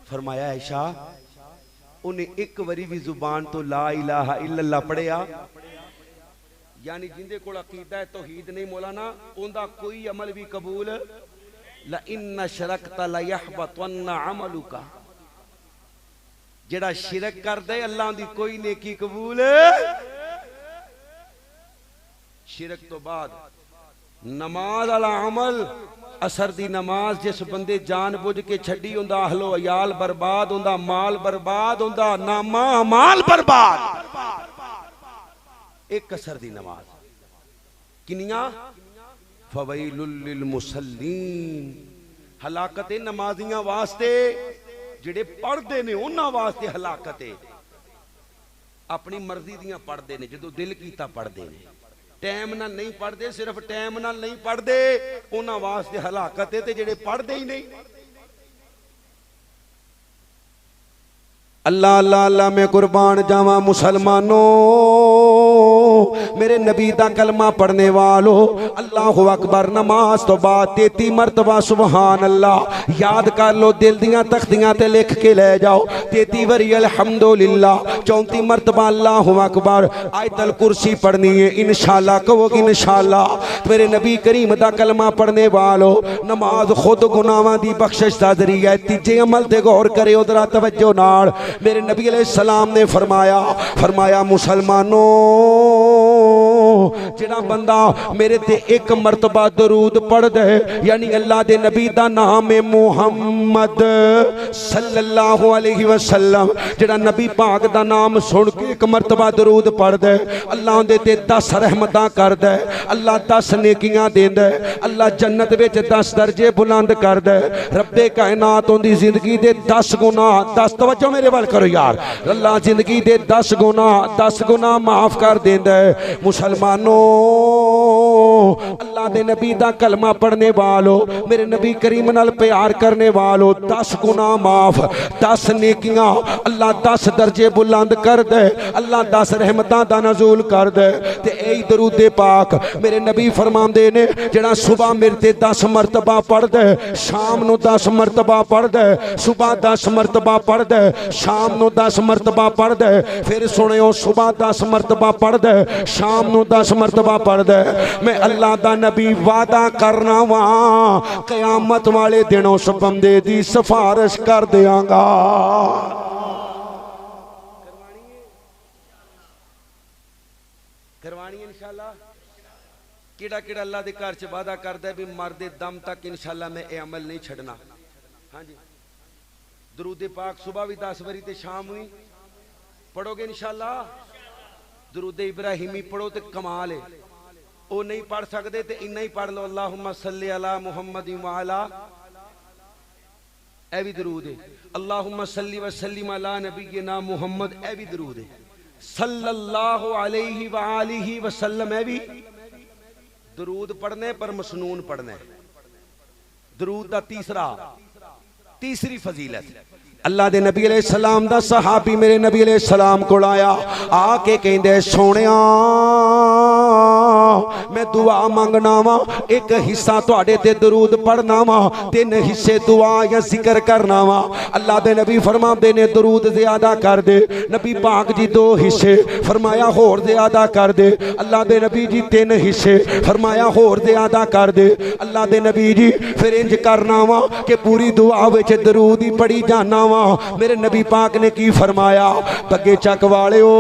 फरमाया ऐशा उन्हें एक बारी भी जुबान तो ला इलाहा इल्लल्लाह पढ़िया, यानी जिंदे कोल अकीदा है तौहीद नहीं मौलाना, उनका कोई अमल भी कबूल ला इन्ना शरकता ला यहबतन्ना अमलुका, जेड़ा शिरक कर दे अल्लाह दी कोई नेकी कबूल। शिरक तो बाद नमाज वाला अमल, असर दी नमाज जिस बंदे जान बुझ के छड़ी उंदा अहलो अयाल बर्बाद, उंदा माल बर्बाद, उंदा नामा माल बर्बाद। एक असर दी नमाज किनिया फवैलुल लिल मुसल्लीन, हलाकत है नमाजियां वास्ते, जेड़े पढ़ते ने उन्हां वास्ते हलाकत है। अपनी मर्जी दियां पढ़ते ने, जो दिल कीता पढ़ते ने, टाइम नाल नहीं पढ़ते, सिर्फ टाइम नाल नहीं पढ़ते, उन्हां वास्ते हलाकत है। ते जेड़े पढ़ते ही नहीं, अल्लाह अल्लाह अल्लाह मैं कुर्बान जावा मुसलमानों, मेरे नबी दा कलमा पढ़ने वालों, अल्लाहु अकबर नमाज तो बाद 33 मरतबा सुबहान अल्लाह याद कर लो, दिल दियां तख्तियां ते लिख के ले जाओ। 33 बारी अल्हम्दुलिल्लाह, 34 मरतबा अल्लाहु अकबर, आयतल कुर्सी पढ़नी है इंशाअल्लाह, कहोगे इंशाअल्लाह। मेरे नबी करीम दा कलमा पढ़ने वालों, नमाज खुद गुनाहां दी बख्शिश दा जरिया है। तीजे अमल ते गौर करे, उधर तवज्जो नाल। मेरे नबी अलैहिस्सलाम ने फरमाया मुसलमानों, जिहड़ा बंदा मेरे ते एक मरतबा दरूद पढ़ दे, यानी अल्लाह दे नबी दा नाम है मुहम्मद सल्लल्लाहु अलैहि वसल्लम, जिहड़ा नबी पाक दा नाम सुन के एक मरतबा दरूद पढ़ दे, अल्लाह दे ते 10 रहमतां कर दे, अल्लाह 10 नेकियां देंदा, अल्लाह जन्नत विच 10 दर्जे बुलंद कर दे। रब्बे कायनात उंदी जिंदगी दे 10 गुना, 10 तवज्जो मेरे वाल करो यार, अल्लाह जिंदगी दे 10 गुना माफ कर देंदा है। मुसलमानों, अल्लाह दे नबी दा कलमा पढ़ने वालों, मेरे नबी करीम नाल प्यार करने वालों, 10 गुना माफ, 10 नेकियां, अल्लाह 10 दर्जे बुलंद कर दे, अल्लाह 10 रहमतां दा नज़ूल कर दे। ते ऐ दरूद पाक मेरे नबी फरमांदे ने, जेड़ा सुबह मेरे ते 10 मरतबा पढ़ दे, शाम नूं 10 मरतबा पढ़ दे, सुबह 10 मरतबा पढ़ दे, शाम नूं 10 मरतबा पढ़ दे, फिर सुनियो सुबह 10 मरतबा पढ़ दे, शाम नूं 10 मरतबा पढ़ दे, मैं अल्लाह दा नबी वादा करना वा, कयामत वाले दिन उस बंदे दी सिफारिश कर देंगा। करवानी इंशाअल्लाह। किड़ा किड़ा अल्लाह दे घर च वादा करदा है भी मरदे दम तक इंशाअल्लाह मैं ये अमल नहीं छड़ना। हाँ जी, दरूद पाक सुबह भी 10 बारी ते शाम भी पढ़ोगे इंशाअल्लाह। दरूद इब्राहिमी पढ़ो तो कमाल है, वो नहीं पढ़ सकते तो इन्ना ही पढ़ लो, अल्लाहुम्मा सल्ली अला मुहम्मद व अला, ए भी दरूद है। अल्लाहुम्मा सल्ली व सल्लिम अला नबीना मुहम्मद, ए भी दरूद है। सल्लल्लाहु अलैहि व आलिहि वसल्लम, ए भी दरूद पढ़ने पर मसनून पढ़ने। दरूद दा तीसरी फजीलत, अल्लाह दे नबी अलैहि सलाम दा सहाबी मेरे नबी अलैहि सलाम को आया, आके कहंदे सोहणिया मैं दुआ मंगना वा, एक हिस्सा तुहाडे ते दरूद पढ़ना वा, 3 हिस्से दुआ या जिक्र करना वा। अल्लाह दे नबी फरमाते ने दरूद ज्यादा कर दे, नबी पाक जी 2 हिस्से, फरमाया होर ज्यादा कर दे। अल्लाह दे नबी जी 3 हिस्से, फरमाया होर ज्यादा कर दे। अल्लाह दे नबी जी फिर इंज करना वा कि पूरी दुआ विच दरूद ही पढ़ी जाना वा। मेरे नबी पाक ने की फरमाया, बगे चक वालिओ,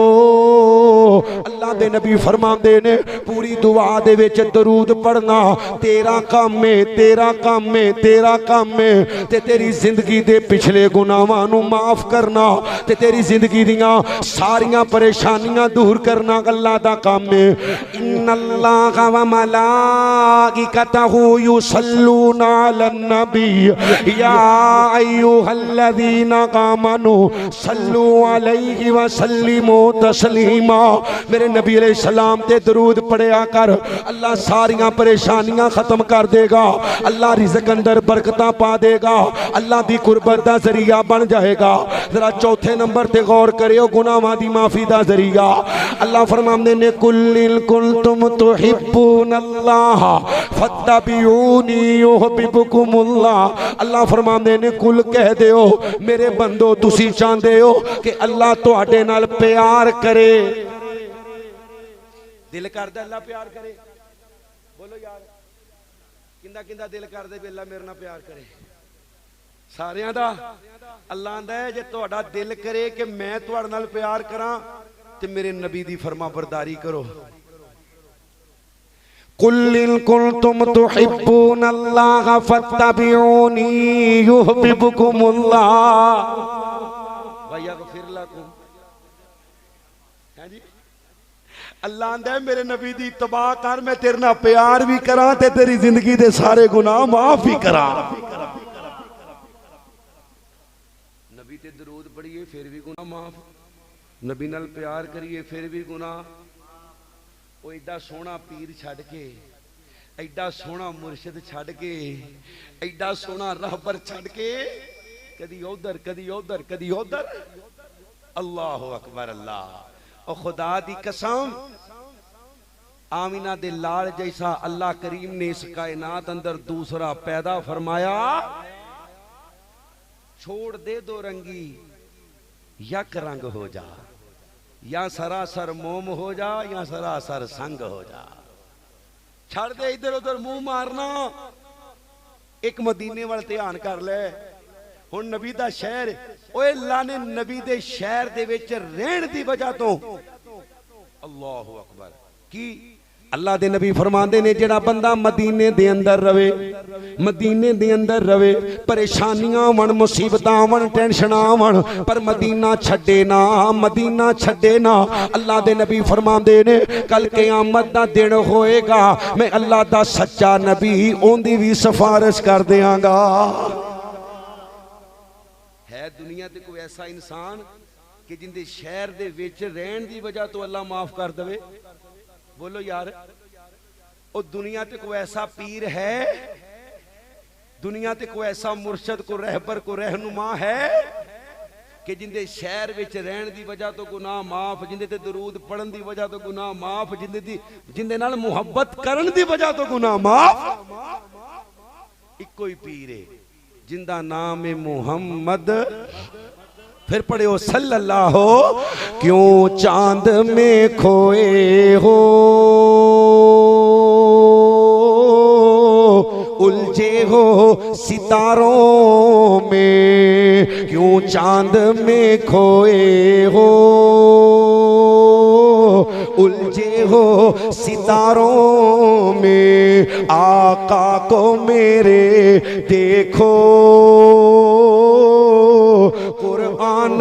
अल्लाह दे नबी फरमाते ने पूरी दुआ दे विच दरूद पढ़ना तेरा काम है, तेरा काम है, तेरा काम है, ते तेरी जिंदगी दे पिछले गुनाहां नू माफ करना, ते तेरी जिंदगी दियां सारियां परेशानियां दूर करना अल्लाह दा काम है। इन्नल्लाहा व मलाइकतहु युसल्लूना अलन नबी या अय्युहल्लज़ीना आमनू सल्लू अलैहि व सल्लिमू तस्लीमा। मेरे नबी अलैहि सलाम ते दरूद पढ़िया कर, अल्लाह सारियां परेशानियां खत्म कर देगा, अल्लाह रिज़्क अंदर बरकतां पा देगा, अल्लाह दी कुर्बत दा जरिया बन जाएगा। जरा चौथे नंबर ते गौर करियो, गुनाहां दी माफी दा जरिया। अल्लाह फरमांदे ने कुल्लिल कुंतुम तुहिब्बूनल्लाह फत्तबिऊनी युहिब्बुकुमुल्लाह। अल्लाह फरमांदे ने कुल कह दियो मेरे बंदो तुसी चाहते हो कि अल्लाह तुहाडे नाल प्यार करे। दिल करदा अल्लाह प्यार करे? बोलो यार, किंदा किंदा दिल करदे भी अल्लाह मेरे नाल प्यार करे? सारियां दा। अल्लाह आंदा है जे तुहाडा दिल करे कि मैं तुहाडे नाल प्यार करां ते मेरे नबी दी फरमाबरदारी करो। कुल्लिन कुंतुम तुहिब्बूनल्लाह फत्तबिऊनी युहिब्बुकुमुल्लाह व यगफिर लकुम। हैं जी, अल्लाह आंदा है मेरे नबी दी इत्तबा कर, मैं तेरे नाल प्यार भी करां ते तेरी जिंदगी दे सारे गुनाह माफ भी करां। नबी ते दरूद पढ़िए फिर भी गुनाह माफ, नबी नाल प्यार करिए फिर भी गुनाह। वो एडा सोहना पीर छड़ के, एडा सोहना मुर्शिद छड़ के, एडा सोहना रहबर छड़ के कदी उधर कदी उधर कदी उधर। अल्लाह अकबर अल्लाह। और खुदा दी कसम, आमिना दे लाल जैसा अल्लाह करीम ने इस कायनात अंदर दूसरा पैदा फरमाया। छोड़ दे दो रंगी, यक रंग हो जा, या सरासर मोम हो जा या सरासर संग हो जा। छड़ दे इधर उधर मुंह मारना, एक मदीने वाल ध्यान कर ले। हुण नबी दा शहर, ओए अल्लाह ने नबी दे शहर दे विच रहण दी वजह तो, अल्लाहु अकबर, की अल्लाह दे नबी फरमांदे ने जेड़ा बंदा मदीने दे अंदर रवे, मदीने दे अंदर रवे, परेशानियां आवन, मुसीबतां आवन, टेंशन आवन, पर मदीना छड्डे ना, मदीना छड्डे ना। अल्लाह दे नबी फरमांदे ने कल क़यामत दा दिन होएगा, मैं अल्लाह दा सच्चा नबी ओंदी भी सिफारिश कर देंगा। है दुनिया ते कोई ऐसा इंसान कि जिंदे शहर दे विच रहण दी वजह तो अल्लाह माफ कर देवे? बोलो यार, और दुनिया ते कोई ऐसा पीर है, दुनिया ते कोई ऐसा मुर्शद को रहबर को रहनुमा है कि जिंदे शहर विच रहण दी वजह तो गुनाह माफ, जिंदे ते दरूद पढ़न दी वजह तो गुनाह माफ, जिंदे नाल मुहब्बत करन दी वजह तो गुनाह माफ? इको ही पीर है जिंदा नाम है मुहम्मद। फिर पढ़े हो सल्लल्लाहु। क्यों चांद में खोए हो, उलझे हो सितारों में, क्यों चांद में खोए हो, उलझे हो सितारों में, आका को मेरे देखो कुरान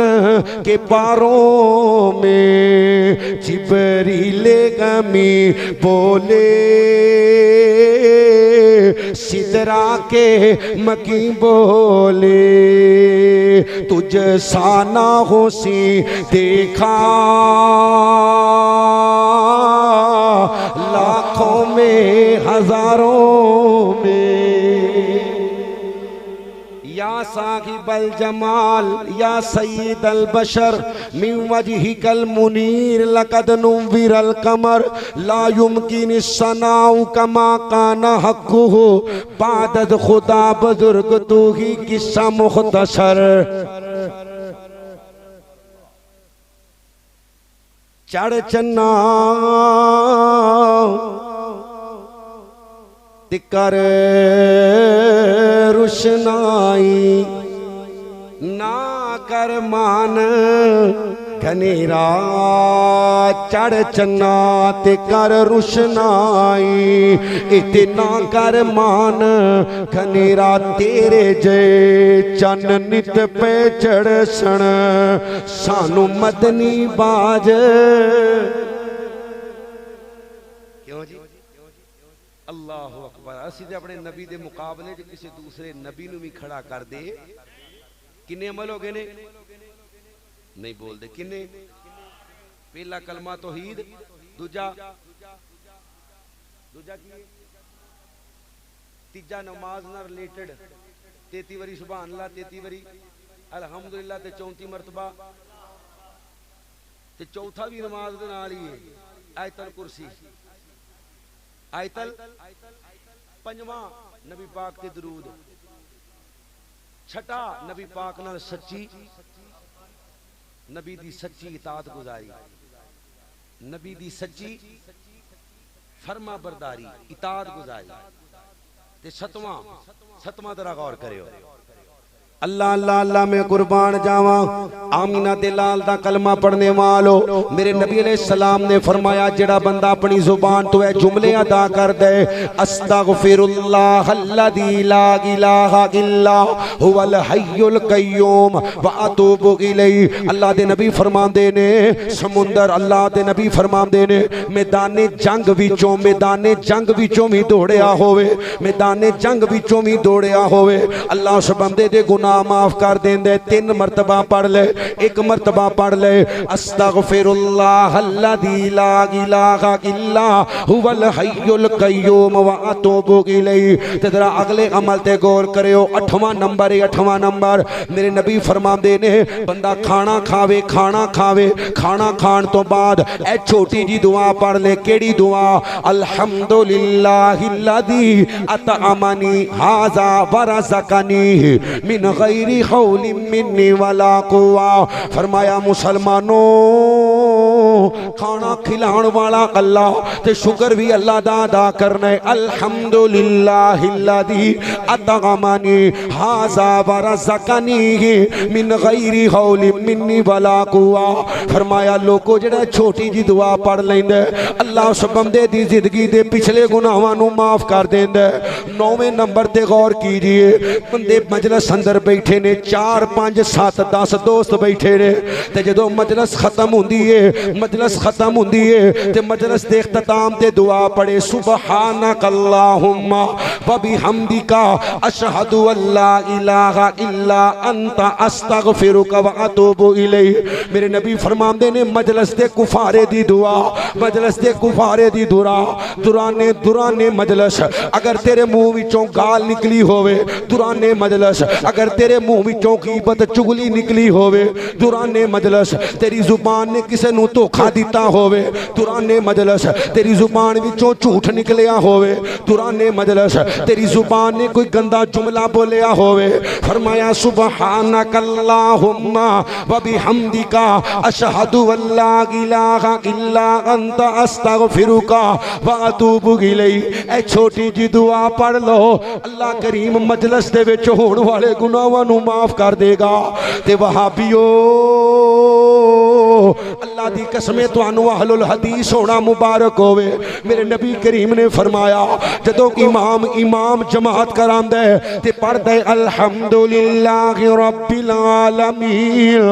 के पारों में। जिब्रील गमी बोले सिदरा के मकी बोले, तुझ साना होसी देखा लाखों में हजारों में। या साहिबल जमाल या सय्यदल बशर मिन वजहिकल मुनीर लक़द नुव्विरल कमर ला युमकिन सनाउ कमा काना हक़्क़ुहु बादत खुदा बुजुर्ग तू ही किस्सा मुख्तसर। चढ़ चन्ना तिकर रुशनाई, ना कर मान घनेरा, चढ़ चन्ना ते कर रुशनाई, इतना कर मान घनेरा, तेरे जे चन नित पे चढ़सन सानू मदनी बाज। क्यों जी? अल्लाह अकबर। असी ते अपने नबी दे मुकाबले च किसी दूसरे नबी नू भी खड़ा कर दे, किन्ने अमल हो गए ने? नहीं बोलते किन्ने? पहला कलमा तौहीद, दूजा दूजा की तीजा नमाज नाल रिलेटेड 33 वारी सुभान अल्लाह, 33 वारी अलहमदुलिल्लाह ते 34 मरतबा ते चौथा भी नमाज दे नाल ही है आयतल कुर्सी, आयतल पंजवा नबी पाक ते दरूद, छठा नबी पाक नाल सच्ची नबी दी सच्ची इताअत गुजारी, नबी दी सच्ची फरमा बरदारी इताअत गुजारी ते सतवां जरा गौर करियो अल्लाह अल्लाह अल्लाह मैं कुर्बान जावा आमीना दे लाल दा कलमा पढ़ने वालो मेरे नबी अलैहिस्सलाम ने फरमाया जेड़ा बंदा अपनी जुबान तो है जुमले अदा कर दे अस्तगफिरुल्लाह अल्लज़ी ला इलाहा इल्ला हुवल हय्युल कय्यूम व अतूबु इलैहि। अल्लाह दे नबी फरमांदे ने समुंदर अल्लाह दे नबी फरमांदे ने मैदाने जंग विचों भी दौड़िया होवे, मैदाने जंग विचों भी दौड़िया होवे अल्लाह उस बंदे दे गुनाह माफ कर देंदे। 3 मरतबा पढ़ ले, 1 मरतबा पढ़ ले अस्तगफिरुल्लाह अल्लज़ी ला इलाहा इल्ला हुवल हय्युल कय्यूम व अतूबु इलैहि। ते जरा अगले अमल ते गौर करियो 8वां नंबर मेरे नबी फरमांदे ने बंदा खाना खावे, खाना खान तो बाद ए छोटी जी दुआ पढ़ ले। केड़ी दुआ? अल्हम्दुलिल्लाहिल्लज़ी अतअमनी हाज़ा व रज़क़नी मिन गैरी हौली मिन्नी वला कुव्वा। फरमाया मुसलमानों खाना खिलाने वाला अल्लाह ते शुक्र भी अल्लाह दा अदा करना है। अल्हम्दुलिल्लाहिल्लज़ी अतअमनी हाज़ा व रज़क़नी मिन गैरी हौली मिन्नी वला कुव्वा। फरमाया लोगो जेड़ा छोटी जी दुआ पढ़ लेंदा अल्लाह उस बंदे दी जिंदगी दे पिछले गुनाहां नू माफ कर देंदा। 9वें नंबर ते गौर कीजिए बंदे मजलिस अंदर बैठे ने 4 5 7 10 दोस्त बैठे ने ते जदों मजलिस खत्म हुंदी है ते मजलिस दे इख्तिताम ते दुआ पढ़े सुबहानक अल्लाहुम्मा व बिहम्दिका अशहदु अल्ला इलाहा इल्ला अंता अस्तगफिरुका व अतूबु इलैहि। मेरे नबी फरमांदे ने मजलिस दे कुफारे दी दुआ, मजलिस दे कुफारे दी दुराने मजलिस अगर तेरे मुंह विचों गाल निकली होवे, दुराने मजलिस अगर तेरे मुंह विचों गीबत चुगली निकली होवे, दुराने मजलिस तेरी जुबान ने किसे नू धोखा दिता होवे, दुराने मजलिस तेरी जुबान विचों झूठ निकलिया होवे, दुराने मजलिस तेरी जुबान ने कोई गंदा जुमला बोलिया होवे। फरमाया सुबहानक अल्लाहुम्मा व बिहम्दिका अशहदु अल्ला इलाहा इल्ला अंता अस्तगफिरुका व अतूबु इलैहि। ए छोटी जी दुआ पढ़ लो अल्लाह करीम मजलिस दे विच होण वाले गुनाहां नू माफ कर देगा। ते वहाबियो अल्लाह दी कसमें तुहानू अहलुल हदीस होना मुबारक होवे। मेरे नबी करीम ने फरमाया जदों इमाम जमात करांदा है ते पढ़दा है अल्हम्दुलिल्लाहि रब्बिल आलमीन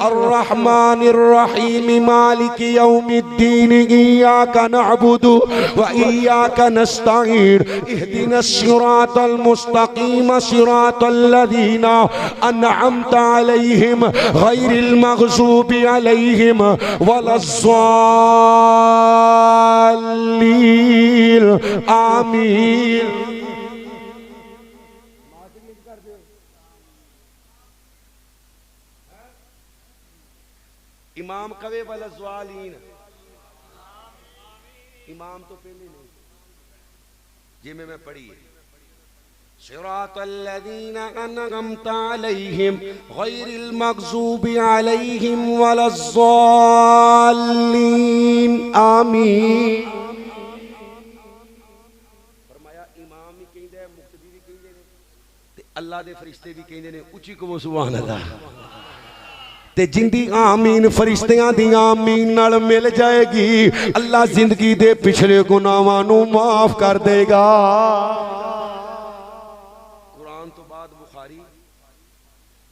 अर्रहमानिर रहीम मालिकि यौमिद्दीन इय्याका नअबुदु व इय्याका नस्तईन इहदिनस सिरातल मुस्तकीम सिरातल लज़ीना अनअमता अलैहिम गैरिल मग़ज़ूबि अलैहिम वलज़्ज़ाल्लीन आमीन। इमाम कवे वलज़्ज़ालीन, इमाम तो पहले नहीं जी में पढ़ी है सिरातल्लज़ीना अनअमता अलैहिम गैरिल मग़ज़ूबि अलैहिम वलज़्ज़ाल्लीन आमीन। फरमाया इमाम भी कहंदा है, मुक्तदी भी कहंदे ने ते अल्लाह दे फरिश्ते भी कहंदे ने उच्ची कहो सुभान अल्लाह। ते जिंदी आमीन फरिश्तियां दी आमीन नाल मिल जाएगी अल्लाह जिंदगी दे पिछले गुनाहां नू माफ कर देगा। कुरान तो बाद बुखारी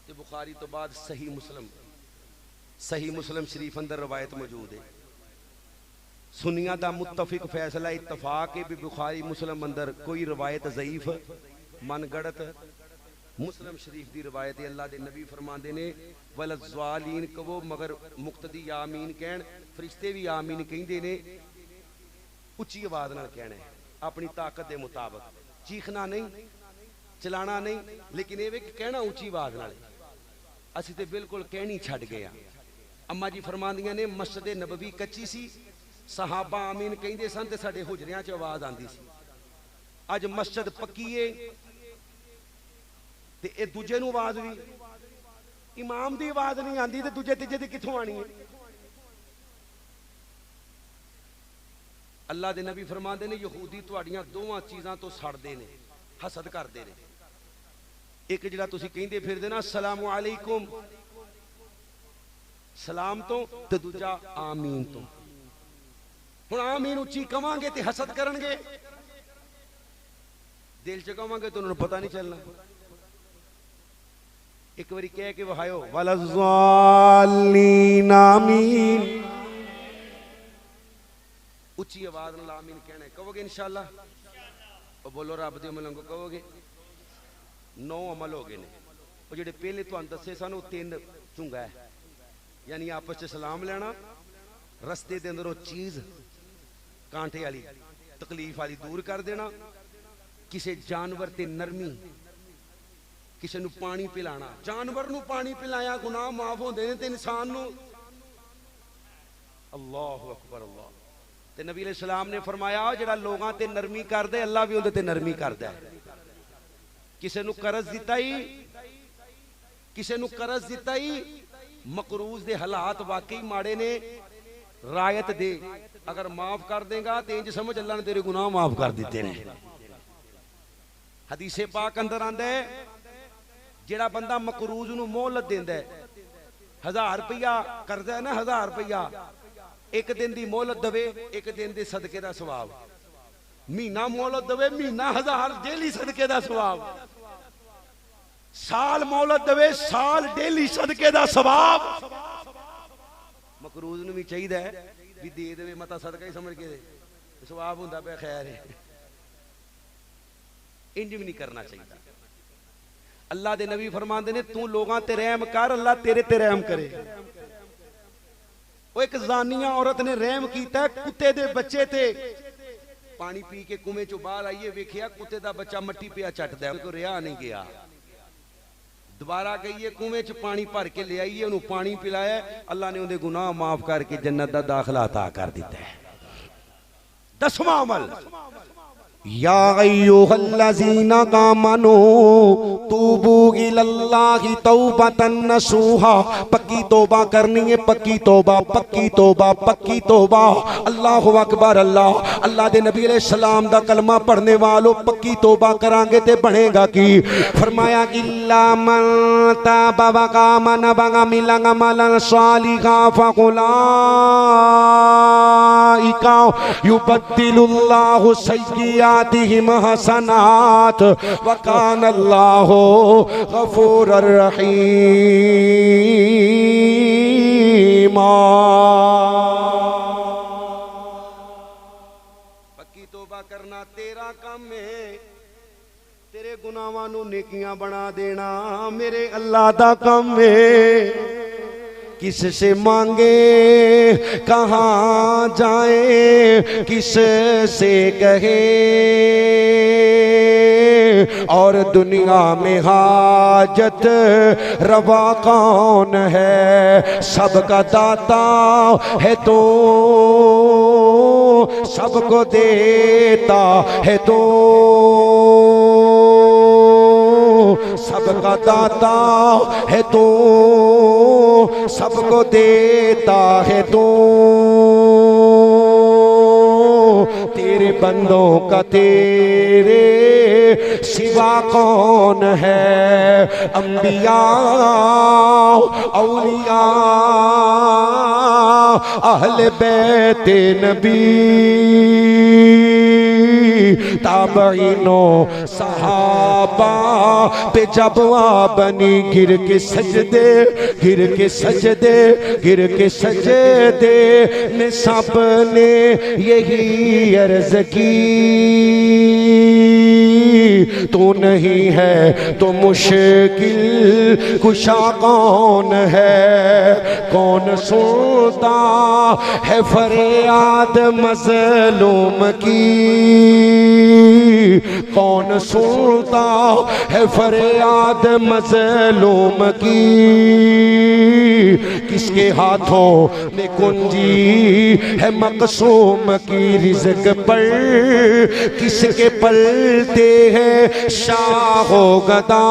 ते बुखारी तो बाद सही मुस्लिम शरीफ अंदर रवायत मौजूद है। सुनिया दा मुत्तफिक फैसला इत्तफाक है भी बुखारी मुस्लिम अंदर कोई रवायत ज़ईफ मनगढ़त मुस्लिम शरीफ की रवायत है। अल्लाह के नबी फरमाते ने वलज़्ज़ालीन कहो मगर मुक्तदी आमीन कहन, फरिश्ते भी आमीन कहते ने, उच्ची आवाज़ नाल कहना है। अपनी ताकत के मुताबिक, चीखना नहीं, चलाना नहीं, लेकिन ये कहना उची आवाज नाल। असी तो बिल्कुल कहनी छड़ गए हैं। अम्मा जी फरमांदियां ने मस्जिद नबवी कच्ची सी, सहाबा आमीन कहते सन ते साडे हुजरियां च आवाज आंदी सी। अज मस्जिद पक्की है ते ए दूजे नूं आवाज भी इमाम दी आवाज नहीं आंदी ते दूजे तीजे दी कित्थों आनी है। अल्लाह दे नबी फरमांदे ने यहूदी तुहाड़ियां दोवां चीज़ां तो सड़दे ने, हसद करदे ने। एक जिहड़ा तुसीं कहंदे फिरदे ना अस्सलामु अलैकुम सलाम तो, ते दूजा आमीन तो। हुण आमीन उच्ची कवांगे ते हसद करनगे, दिल च कवांगे तो उन्होंने पता नहीं चलना। एक बारी कह के वहायो वलज़ालीन आमीन, उच्ची आवाज नाल आमीन कहना है। कहोगे इंशाअल्लाह? और बोलो रब दे अमलों को कहोगे। 9 अमल हो गए ने। वो जेडे पहले तुहानू दसे सन वो 3 झुंगा है, यानी आपस च सलाम लेना, रस्ते दे अंदर वो चीज कांटे वाली तकलीफ वाली दूर कर देना, किसी जानवर ते नरमी, किसी नू पानी पिलाना। जानवर नू पानी पिलाया गुनाह माफ होंदे ने ते इंसान नू। अल्लाहु अकबर अल्लाह। ते नबी अलैहि सलाम ने फरमाया जेड़ा लोगां ते नरमी करदे अल्लाह भी उहदे ते नरमी करदा है। किसी नू कर्ज दिता ही, किसी नू कर्ज दिता ही, मकरूज दे हालात वाकई माड़े ने, रायत दे अगर माफ कर देगा तो इंज समझ अल्लाह ने तेरे गुनाह माफ कर दिते ने। हदीसे पाक अंदर आंदा है जेड़ा बंदा मकरूज नू मोहलत देंदा है, 1000 रुपया करदा है ना, 1000 रुपया एक दिन की मोहलत दवे, एक दिन के सदके का सवाब। महीना मोहलत दवे, महीना 1000 डेली सदके का सवाब। साल मोहलत दवे, साल डेली सदके का सवाब। मकरूज नू भी चाहिए भी दे दे, मता सदका ही समझ के दे, सवाब हुंदा पे। खैर है, इंज भी नहीं करना चाहिए। अल्लाह दे नबी फरमांदे ने तू लोगां ते रहम कर, अल्लाह तेरे ते रहम करे। वो एक जानिया औरत ने रहम किया कुत्ते दे बच्चे ते, पानी पी के कुएं चो बाहर आइए, वेखिया कुत्ते दा बच्चा मट्टी पिया चटदा, कोई रिहा नहीं गया। दोबारा गई कुएं च पानी भर के ले आइए, उन्होंने पानी पिलाया, अल्लाह ने उनके गुनाह माफ करके जन्नत का दाखला अता कर दिता है। 10वां अमल या अय्युहल्लज़ीना आमनू तूबू इलल्लाहि तौबतन नसूहा। पक्की तौबा करनी है, पक्की तौबा, पक्की तौबा, पक्की तौबा। अल्लाहु अकबर अल्लाह। अल्लाह दे नबी अलैहि सलाम दा कलमा पढ़ने वालों पक्की तौबा करांगे ते बनेगा की। फरमाया इल्ला मन ताबा व कामन बगा मिलंगा मलन सालिहा फकुलाइका युबद्दिलुल्लाहु सय्यिआतिहिम हसनात व कान अल्लाहु गफूरर रहीमा। पक्की तौबा करना तेरा काम है, तेरे गुनाहां नू नेकियां बना देना मेरे अल्लाह दा काम है। किस से मांगे कहाँ जाए, किस से कहे और दुनिया में हाजत रवा कौन है। सबका दाता है तो सबको देता है तो, सबका दाता है तो सबको देता है तो, तेरे बंदों का तेरे सिवा कौन है। अंबिया औलिया अहले बैते नबी ताबईनो सहाबा पे जब बनी गिर के सजदे, गिर के सजदे, गिर के सजदे ने सब ने यही अर्ज की तू नहीं है तो मुश्किल कुशा कौन है? कौन सुनता है फरियाद मजलूम की? कौन सुनता है फरियाद मजलूम की? किसके हाथों में कुंजी है मकसूम की? रिज़्क़ पर किसके पलते हैं शाहो गदा?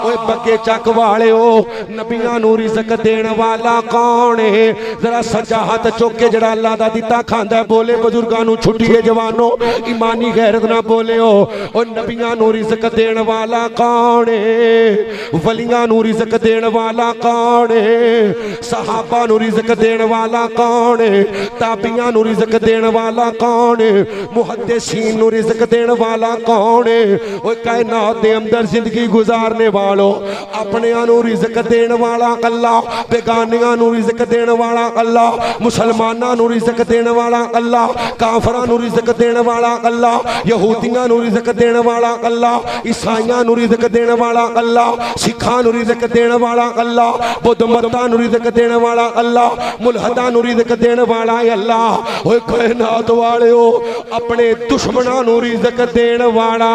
ओए बगे चक वाले हो, नबियां नूं रिज़्क़ देने वाला कौन है? जरा सज्जा हाथ चुक के जड़ा अल्लाह दा दिता खांदा बोले बुजुर्गां नूं छुट्टिए जवानों, ईमानी गैरत ना बोले हो। और नबियां नूं रिज़्क़ देने वाला कौन है? वलियां नूं रिज़्क़ देने वाला कौन है? सहाबा नूं रिज़्क़ देने वाला कौन है? ताबियां नूं रिज़्क़ देने वाला कौन है? मुहद्दिसीन नूं रिज़्क़ देने वाला कौन है? ओए कायनात दे अंदर जिंदगी गुजारने वालों, अपने नूं रिज़्क़ देने वाला अल्लाह, बेगानियां नूं रिज़्क़ देने वाला अल्लाह, मुसलमानां नूं रिज़्क़ देने वाला अल्लाह, काफरां नूं रिज़्क़ देने वाला अल्लाह, यहूदियां नूं रिज़्क़ देने वाला अल्लाह, ईसाइयां नूं रिज़्क़ देने वाला अल्लाह, सिखां नूं रिज़्क़ देने वाला अल्लाह, बुद्ध मतां नूं रिज़्क़ देने वाला अल्लाह, मुल्हदां नूं रिज़्क़ देने वाला अल्लाह। ओए कायनात वालेओ, अपने दुश्मनां नूं रिज़्क़ देने वाला।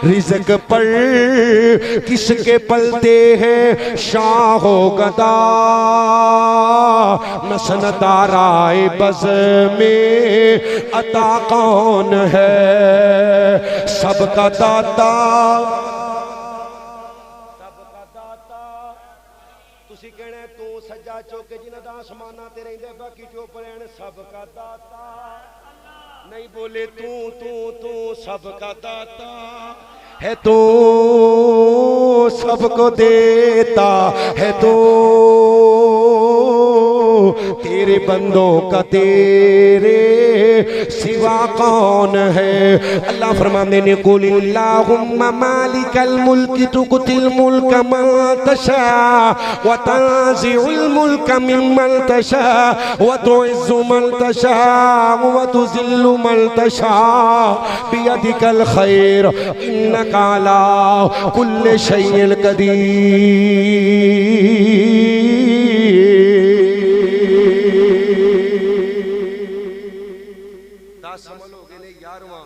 रिज़्क़ पर किसके पलते हैं शाहो गदा? नसन ताराए बज़ में अता कौन है? सबका दाता, सबका दाता। तुसी कहना तू सज्जा चौके जिन्हां दा आसमानां ते रहिंदे बाकी चुप रहण। सबका दाता नहीं बोले तू तू तू सबका दाता है, तू सबको देता है, तू तेरे बंदों का तेरे सिवा कौन है? अल्लाह फरमाते ने कुलिल्लाहुम्मा मालिकल मुल्क तुकुतिल मुल्क मन तशा व तंज़िउल मुल्क मिम्मन तशा व तुइज़्ज़ु मन तशा व तुज़िल्लु मन तशा बियदिकल खैर इन्नका अला कुल्लि शैइन कदीर। समझ हो गए ने 11वां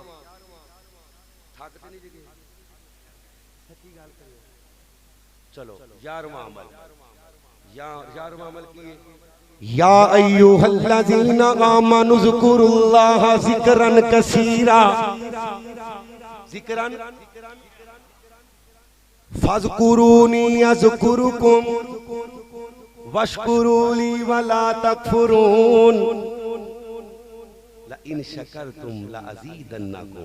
थक ते नहीं जगे सच्ची गल करियो। चलो 11वां अमल, 11वां अमल की है या अय्युहल्लज़ीना आमनु ज़कुरुल्लाह ज़िक्रन कसीरा। ज़िक्रन फ़ज़कुरूनी अज़कुरुकुम वश्कुरूली वला तकफुरून इन शकरतुम लअज़ीदन्नकुम।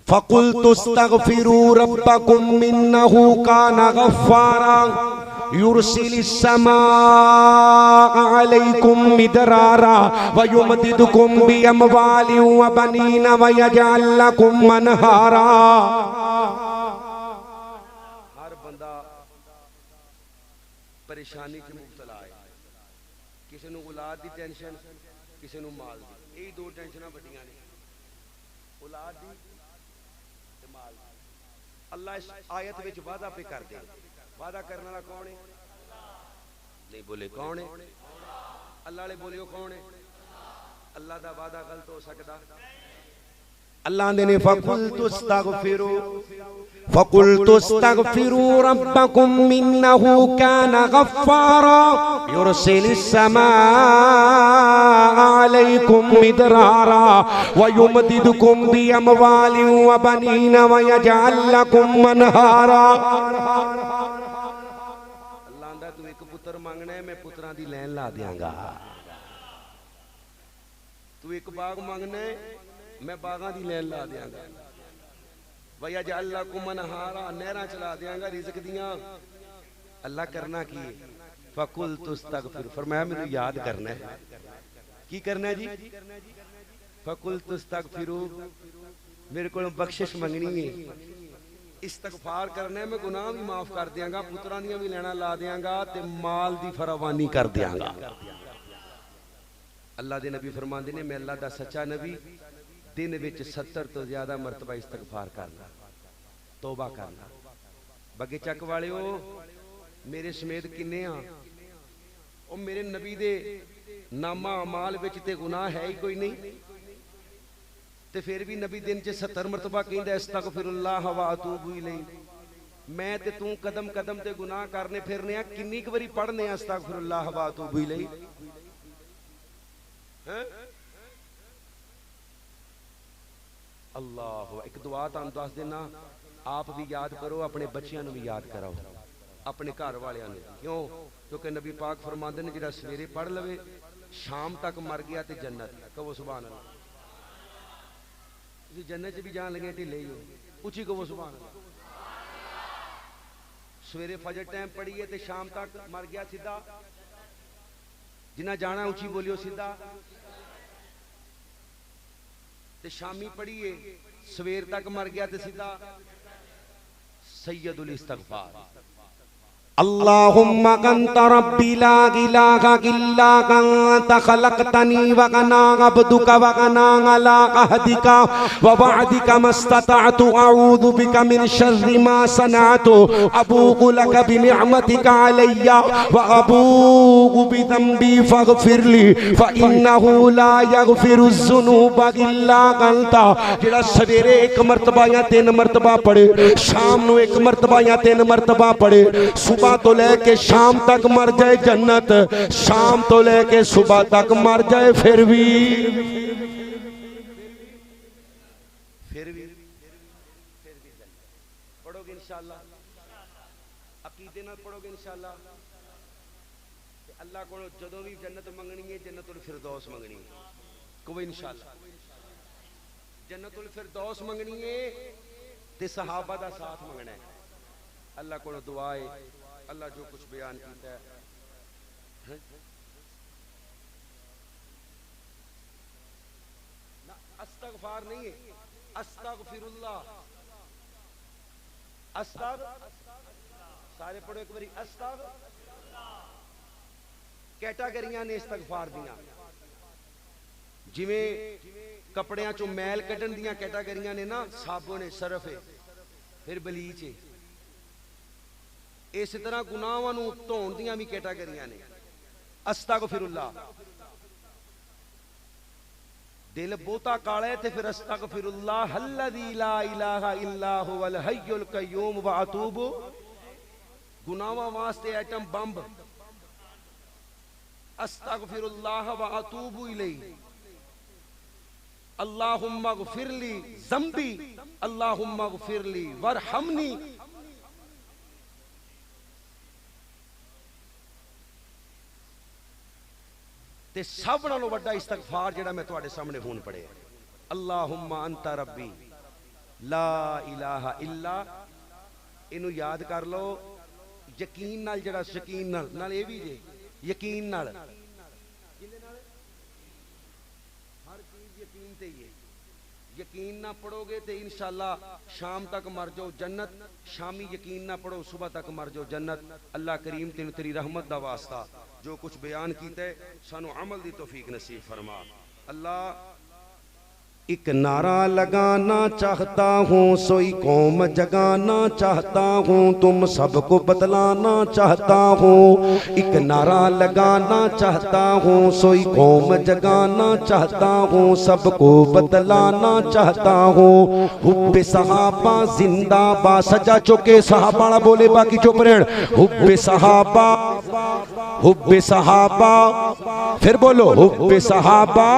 फ़क़ुल्तुस्तग़फ़िरू रब्बकुम इन्नहु काना गफ़्फ़ारा युरसिलिस समाअ अलैकुम मिदरारा व युमदिदुकुम बिअमवालिन व बनीन व यजअल लकुम मनहारा। हर बंदा परेशानी च मुब्तला है। किसी नूं औलाद की टेंशन, किसी नूं माल की। यही दो टेंशन वड्डियां ने, औलाद दी ते माल दी। अल्लाह इस आयत विच वादा पे कर दे। वादा करने वाला कौन है? नहीं बोले कौन है? अल्लाह वाले बोलियो कौन है? अल्लाह दा वादा गलत हो सकता? अल्लाह ने फ़क़ुल्तुस्तग़फ़िरू रब्बकुम इन्नहु काना गफ़्फ़ारा युरसिलिस समाअ अलैकुम मिदरारा व युमदिदुकुम बिअमवालिन व बनीन व यजअल लकुम मनहारा। अल्लाह दा तू एक पुत्र मांगना है, मैं पुत्रां दी लैन ला दियांगा। तू एक बाग मांगना है, मैं बागां दी लैन ला दियांगा। वयजअल लकुम मनहारा, नहरां चला दियांगा रिज़्क़ दियां। अल्लाह करना की है? फ़क़ुल्तुस्तग़फ़िर, फरमाया मैनू याद करना है। की करना है जी? फ़क़ुल्तुस्तग़फ़िरू, मेरे को बख्शिश मंगनी है, इस्तग़फ़ार करना है, मैं गुनाह भी माफ कर दियांगा, पुत्रां दियां भी लैना ला दियांगा ते माल दी फरावानी कर दियांगा। अल्लाह के नबी फरमाते ने मैं अल्लाह का सच्चा नबी दिन विच 70 तो ज्यादा मरतबा इस्तगफार करना, तौबा करना। बगे चक वालिओ मेरे समेत किन्ने आ, ओ मेरे नबी दे नामा अमाल विच ते गुनाह है ही कोई नहीं, ते फिर भी नबी दिन च 70 मरतबा कहंदा अस्तगफिरुल्लाह व अतूबु इलैह। मैं ते तू कदम कदम ते गुनाह करने फिरने आ, किन्नी क वारी पढ़ने अस्तगफिरुल्लाह व अतूबु इलैह हैं? अल्लाह। एक दुआ तुहानू दस देना, आप भी याद करो, अपने बच्चियां नू भी याद कराओ, अपने घर वालियां नू। क्यों? क्योंकि नबी पाक फरमाते हैं जिहड़ा सवेरे पढ़ लवे शाम तक मर गया ते जन्नत। कहो सुभान अल्लाह। तुसीं जन्नत च भी जान लगे ढिले ही हो, उची कहो सुभान अल्लाह। सवेरे फजर टाइम पढ़िए ते शाम तक मर गया सीधा, जिन्ना जाना उची बोलियो सीधा। ते शामी पढ़िए सवेर तक मर गया ते सीधा सैयदुल इस्तगफार। अल्लाहुम्मा अंता रब्बी ला इलाहा इल्ला अंता खलक़तनी व अना अब्दुका व अना अला अहदिका व वअदिका मस्ततअतु अऊज़ु बिका मिन शर्रि मा सनअतु अबूउ लक बिनिअमतिका अलैया व अबूउ बिदंबी फगफिरली फइन्नहु ला यगफिरुज़्ज़ुनूबा इल्ला अंता। जेड़ा सवेरे एक मरतबा या 3 मरतबा पढ़े, शाम नू 1 मरतबा या 3 मरतबा पढ़े, सुबह तो लेके शाम तक मर जाए जन्नत, शाम तो लेके सुबह तक मर जाए फिर भी पढ़ोगे इंशाअल्लाह, अकीदे नाल पढ़ोगे इंशाअल्लाह। अल्लाह को जदों भी जन्नत मंगनी है जन्नतुल फिरदौस मंगनी है, कहो इंशाअल्लाह। जन्नतुल फिरदौस मंगनी है ते सहाबा दा साथ मंगना है। अल्लाह को दुआ है, अल्लाह जो कुछ बयान किया है ना, अस्तगफार नहीं है, अस्तगफिरुल्लाह। अस्तग सारे पढ़ो एक बारी, अस्तग। कैटागरियां ने इस्तगफार दियां, जिवें कपड़ियां चों मैल कड्ढण दियां कैटागरियां ने ना, साबुन है, सरफ है, फिर बलीच है। इस तरह गुनाहां नूं धोण दियां भी कैटागरियां ने। अस्तगफिरुल्लाह, दिल बहुता काला है ते फिर अस्तगफिरुल्लाह अल्लज़ी ला इलाहा इल्ला हुवल हय्युल क़य्यूम व अतूबु। गुनाहां वास्ते एटम बम, अस्तगफिरुल्लाह व अतूबु इलैह। अल्लाहुम्मा ग़फिरली ज़म्बी, अल्लाहुम्मा ग़फिरली वरहमनी। ते सब नालों वड्डा इस्तगफार जेड़ा मैं तुहाडे सामने हुण पढ़े, अल्लाहुम्मा अंता रब्बी ला इलाहा इल्ला। इनू याद कर लो यकीन नाल, जेड़ा यकीन नाल ये भी जे यकीन नाल, हर चीज यकीन ते ही है। यकीन ना पढ़ोगे तो इंशाअल्लाह शाम तक मर जाओ जन्नत, शामी यकीन ना पढ़ो सुबह तक मर जाओ जन्नत। अल्लाह करीम तेन तेरी रहमत दा वास्ता जो कुछ बयान किया है सानू अमल दी तौफीक नसीब फरमा। अल्लाह एक नारा लगाना चाहता हूँ, सोई कौम जगाना चाहता हूँ, तुम सबको बतलाना चाहता हूँ। एक नारा लगाना चाहता हूँ, सोई कौम जगाना चाहता हूँ, सबको बतलाना चाहता हूँ। हुब्बे सहाबा जिंदाबाद, सजा चुके सहाबा बोले बाकी चुप रहन। हुब्बे सहाबा, हुब्बे सहाबा, फिर बोलो हुब्बे सहाबा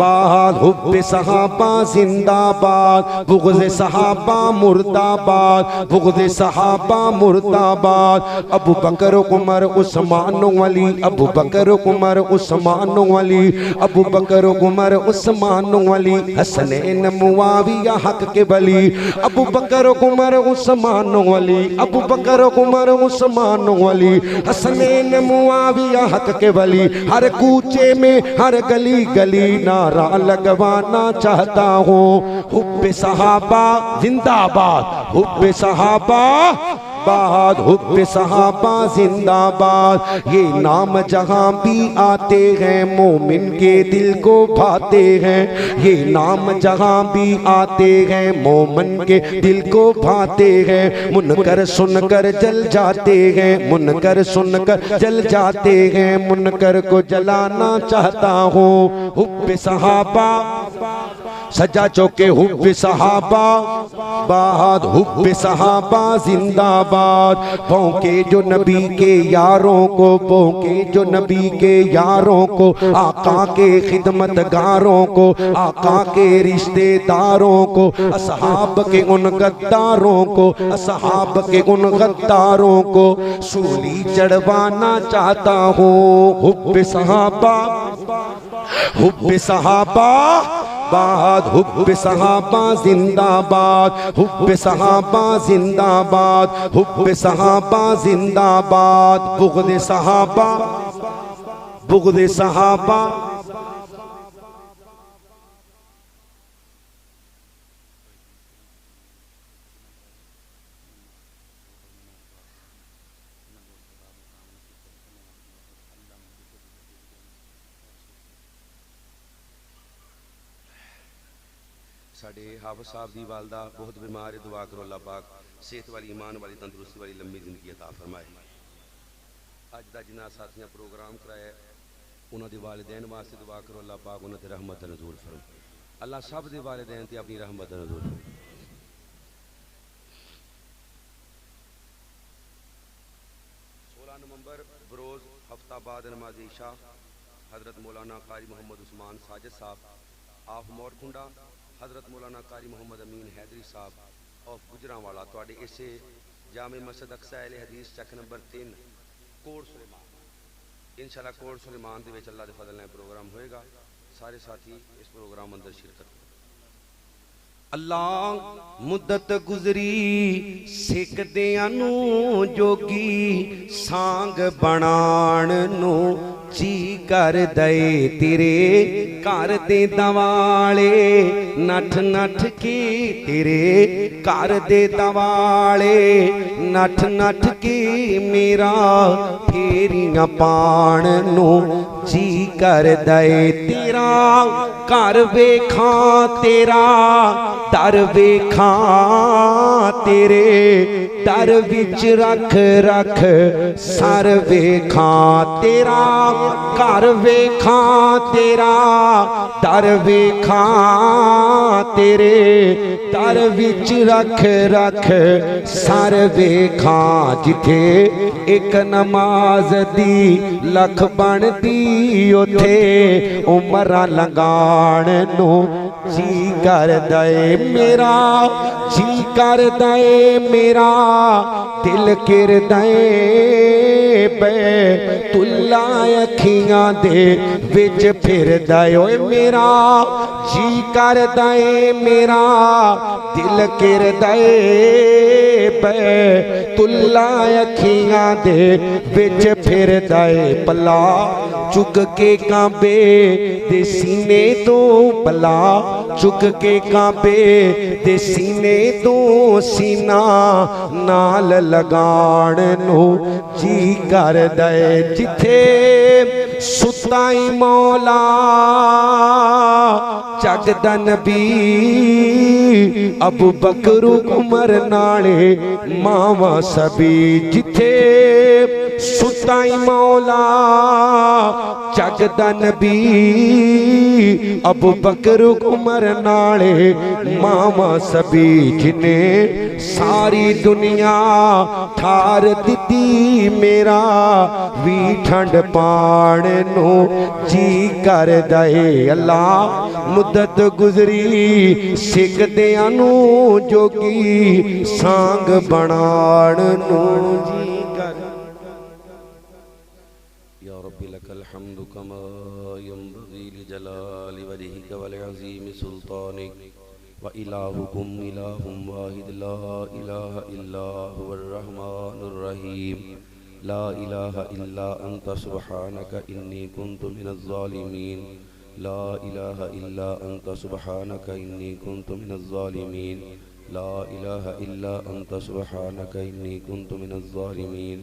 बाद, हुब्बे सहाबा जिंदाबाद, बुग़्ज़े सहाबा मुर्दाबाद, बुग़्ज़े सहाबा मुर्दाबाद। अबू बकर उमर उस्मान अली, अबू बकर उमर उस्मान अली, अबू बकर उमर उस्मान अली, हसनैन मुआविया हक के बली। अबू बकर उमर उस्मान अली, अबू बकर उमर उस्मान अली, हसनैन मुआविया हक के बली। हर कूचे में हर गली गली नारा लगवाना चाहता हूँ। हुब्बे सहाबा जिंदाबाद, हुब्बे सहाबा बाद हुब्बे सहाबा जिंदाबाद। ये नाम जहां भी आते हैं मोमिन के दिल को भाते हैं। ये नाम जहां भी आते हैं मोमिन के दिल को भाते हैं। मुनकर सुनकर जल जाते हैं, मुनकर सुनकर जल जाते हैं। मुनकर को जलाना चाहता हूँ। हुब्बे सहाबा सजा चौके हुब्बे सहाबा बाद हुब्बे सहाबा जिंदाबाद। भौंके जो नबी के यारों को, भौंके जो नबी के यारों को, आका के खिदमतगारों को, आका के रिश्तेदारों को, असहाब के उन गद्दारों को, असहाब के उन गद्दारों को सूली चढ़वाना चाहता हूँ। हुब्बे सहाबा हुब्बे सहाबा बाद हुब्बे सहाबा जिंदाबाद। हुब्बे सहाबा जिंदाबाद, हुब्बे सहाबा जिंदाबाद। बुग़्द सहाबा बुग़्द सहाबा साडे हाफिज़ साहब दी वालदा बहुत बीमार है, दुआ करो अल्लाह पाक सेहत वाली, ईमान वाली, तंदुरुस्ती वाली लंबी जिंदगी अता फरमाए। अज का जिन्ना साथियां प्रोग्राम कराया उन्होंने वालिदैन वास्ते दुआ करो अल्लाह पाक उन्होंने रहमत नज़ूल फरमाए। अल्लाह सब दे वालिदैन ते अपनी रहमत नज़ूल फरमाए। 16 नवंबर बरोज़ हफ्ता बाद नमाज इशा हज़रत मौलाना कारी मोहम्मद उस्मान साजिद साहब ऑफ मोरकुंडा, हज़रत मौलाना कारी मोहम्मद अमीन हैदरी साहब ऑफ गुजरांवाला तुहाडे इसे जामे मस्जिद अक्सा अहले हदीस चक नंबर 3 कोट सुलेमान इंशाअल्लाह कोट सुलेमान दे विच अल्लाह दे फजल नाल प्रोग्राम होएगा। सारे साथी इस प्रोग्राम अंदर शिरकत। अल्लाह मुद्दत गुजरी सिकदियां नू जोगी सांग बनाण नू जी कर दे तेरे घर दे दवाले नठ नठ के तेरे घर दे दवाले नठ नठ के मेरा फेरियां पाण नू जी कर दे तेरा घर वेखां तेरा दर वेखां तेरे दर विच रख रख सर वेखां तेरा घर वेखां तेरा दर वेखां तेरे दर विच रख रख सर वेखां जिथे एक नमाज दी लख बनदी उथे उमरां लंघाण नू जी कर दे मेरा जी कर दे मेरा दिल किर दे बे तुला अखियां दे विच फिर दे ओए मेरा जी कर दे मेरा दिल किर दे बे तुला अखियां दे विच फिर दे पला चुक के कांबे दे सीने तो पला चुक के कांबे दे सीने तो सीना नाल लगाण नू जी कर दे जिथे सुताई मौला जगदा नबी अबू बकर उमर नाले मावा सभी जिथे सुताई मौला जगदा नबी अबू बकर उमर नाले मावा सभी जिने सारी दुनिया ठार दिती मेरा भी ठंड पाण नू जी कर दे अल्लाह मुद्दत गुजरी सिकदियां नू जोगी सांग बनाण नू जी कर। या रब्बी लकल हम्दु कमा यंबगी लिजलाली वजहिका वल अज़ीम सुल्तानिक व इलाहुकुम इलाहुम वाहिद ला इलाहा इल्ला हुवर रहमानुर रहीम ला इलाहा इल्ला अंता सुब्हानका इन्नी कुन्तु मिनज़ ज़ालिमीन ला इलाहा इल्ला अंता सुब्हानका इन्नी कुन्तु मिनज़ ज़ालिमीन ला इलाहा इल्ला अंत सुब्हानक इन्नी कुन्तु मिनज़ ज़ालिमीन।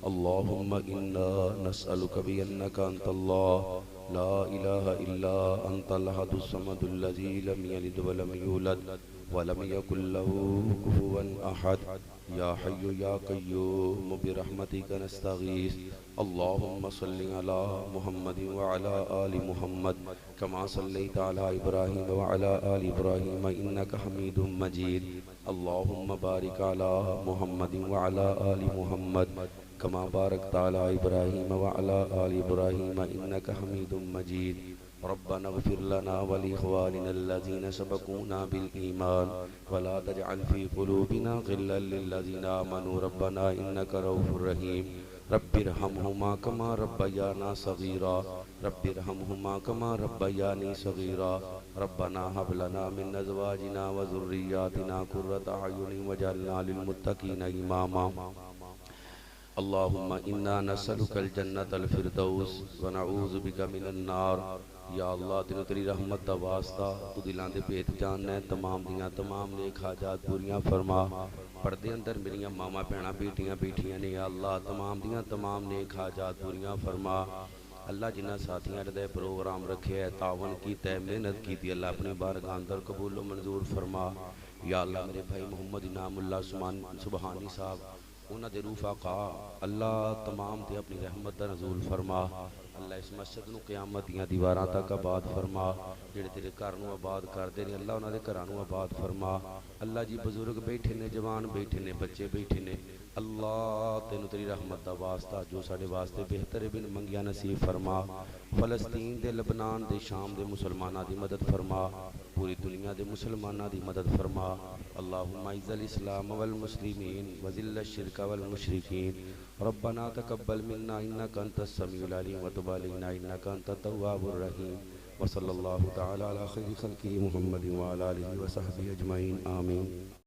अल्लाहुम्मा इन्ना नस्अलुका बिअन्नका अंतल्लाह ला इलाहा इल्ला अंतल अहदुस समदुल्लज़ी लम यलिद वलम यूलद वलम यकुल लहू कुफुवन अहद। या हय्यु या क़य्यूम बिरहमतिका नस्तगीस। अल्लाहुम्मा सल्लि अला मुहम्मद व अला आलि मुहम्मद कमा सल्लैता अला इब्राहीम व अला आलि इब्राहीम इन्नका हमीदुम मजीद। अल्लाहुम्मा बारिक अला मुहम्मद व अला आलि मुहम्मद कमा बारकता अला इब्राहीम व अला आलि इब्राहीम इन्नका हमीदुम मजीद। रब्बना इग़फिर लना व लिइख़वानिना अल्लज़ीना सबक़ूना बिल ईमान वला तजअल फ़ी क़ुलूबिना ग़िल्लन लिल्लज़ीना आमनू रब्बना इन्नका रऊफ़ुर रहीम। रब्बिरहमहुमा कमा रब्बयाना सग़ीरा रब्बिरहमहुमा कमा रब्बयानी सग़ीरा। रब्बना हब लना मिन अज़वाजिना व ज़ुर्रिय्यातिना क़ुर्रता अयुनिन वजअलना लिलमुत्तक़ीना इमामा। अल्लाहुम्मा इन्ना नस्अलुकल जन्नतल फ़िरदौस व नऊज़ु बिका मिनन नार। या अल्लाह तेनों तेरी रहमत दा वास्ता, तू दिलां दे भेत जानना है, तमाम दियां तमाम नेक हाजात पूरियां फरमा। पर्दे अंदर मेरियां मामा भैणां बेटियां बैठियां ने, या अल्लाह तमाम दियां तमाम नेक हाजात पूरियां फरमा। अल्लाह जिन्हां साथियां ने प्रोग्राम रखे है, तावन कीता है, मेहनत की, अल्लाह अपनी बारगाह अंदर कबूल मंजूर फरमा। या अल्लाह मेरे भाई मोहम्मद इनामुल्लाह सुबहानी साहब उन्हां दे रूह आका अल्लाह तमाम ते अपनी रहमत दा नज़ूल फरमा। अल्लाह इस मस्जिद नूं क़यामत दीआं दीवारां तक आबाद फरमा। जिहड़े तेरे घर नूं आबाद करदे ने अल्लाह उन्हां दे घरां नूं आबाद फरमा। अल्लाह जी बुजुर्ग बैठे ने, जवान बैठे ने, बच्चे बैठे ने, अल्लाह तेनों तेरी रहमत दा वास्ता जो साडे वास्ते बेहतर बिन मंगिया नसीब फरमा। फ़लस्तीन दे, लबनान दे, शाम दे मुसलमानां दी मदद फरमा। पूरी दुनिया दे मुसलमानां दी मदद फरमा। अल्लाहुम्मा इज़्ज़िल इस्लाम वल मुस्लिमीन व ज़िल्ल शिर्क वल मुशरिकीन। रब्बना तक़ब्बल मिन्ना इन्नका अंतस समीउल अलीम व तुब अलैना इन्नका अंतत तव्वाबुर रहीम। व सल्लल्लाहु तआला अला खैरि खल्क़िही मुहम्मदिन व अला आलिहि व सहबिहि अजमईन। आमीन।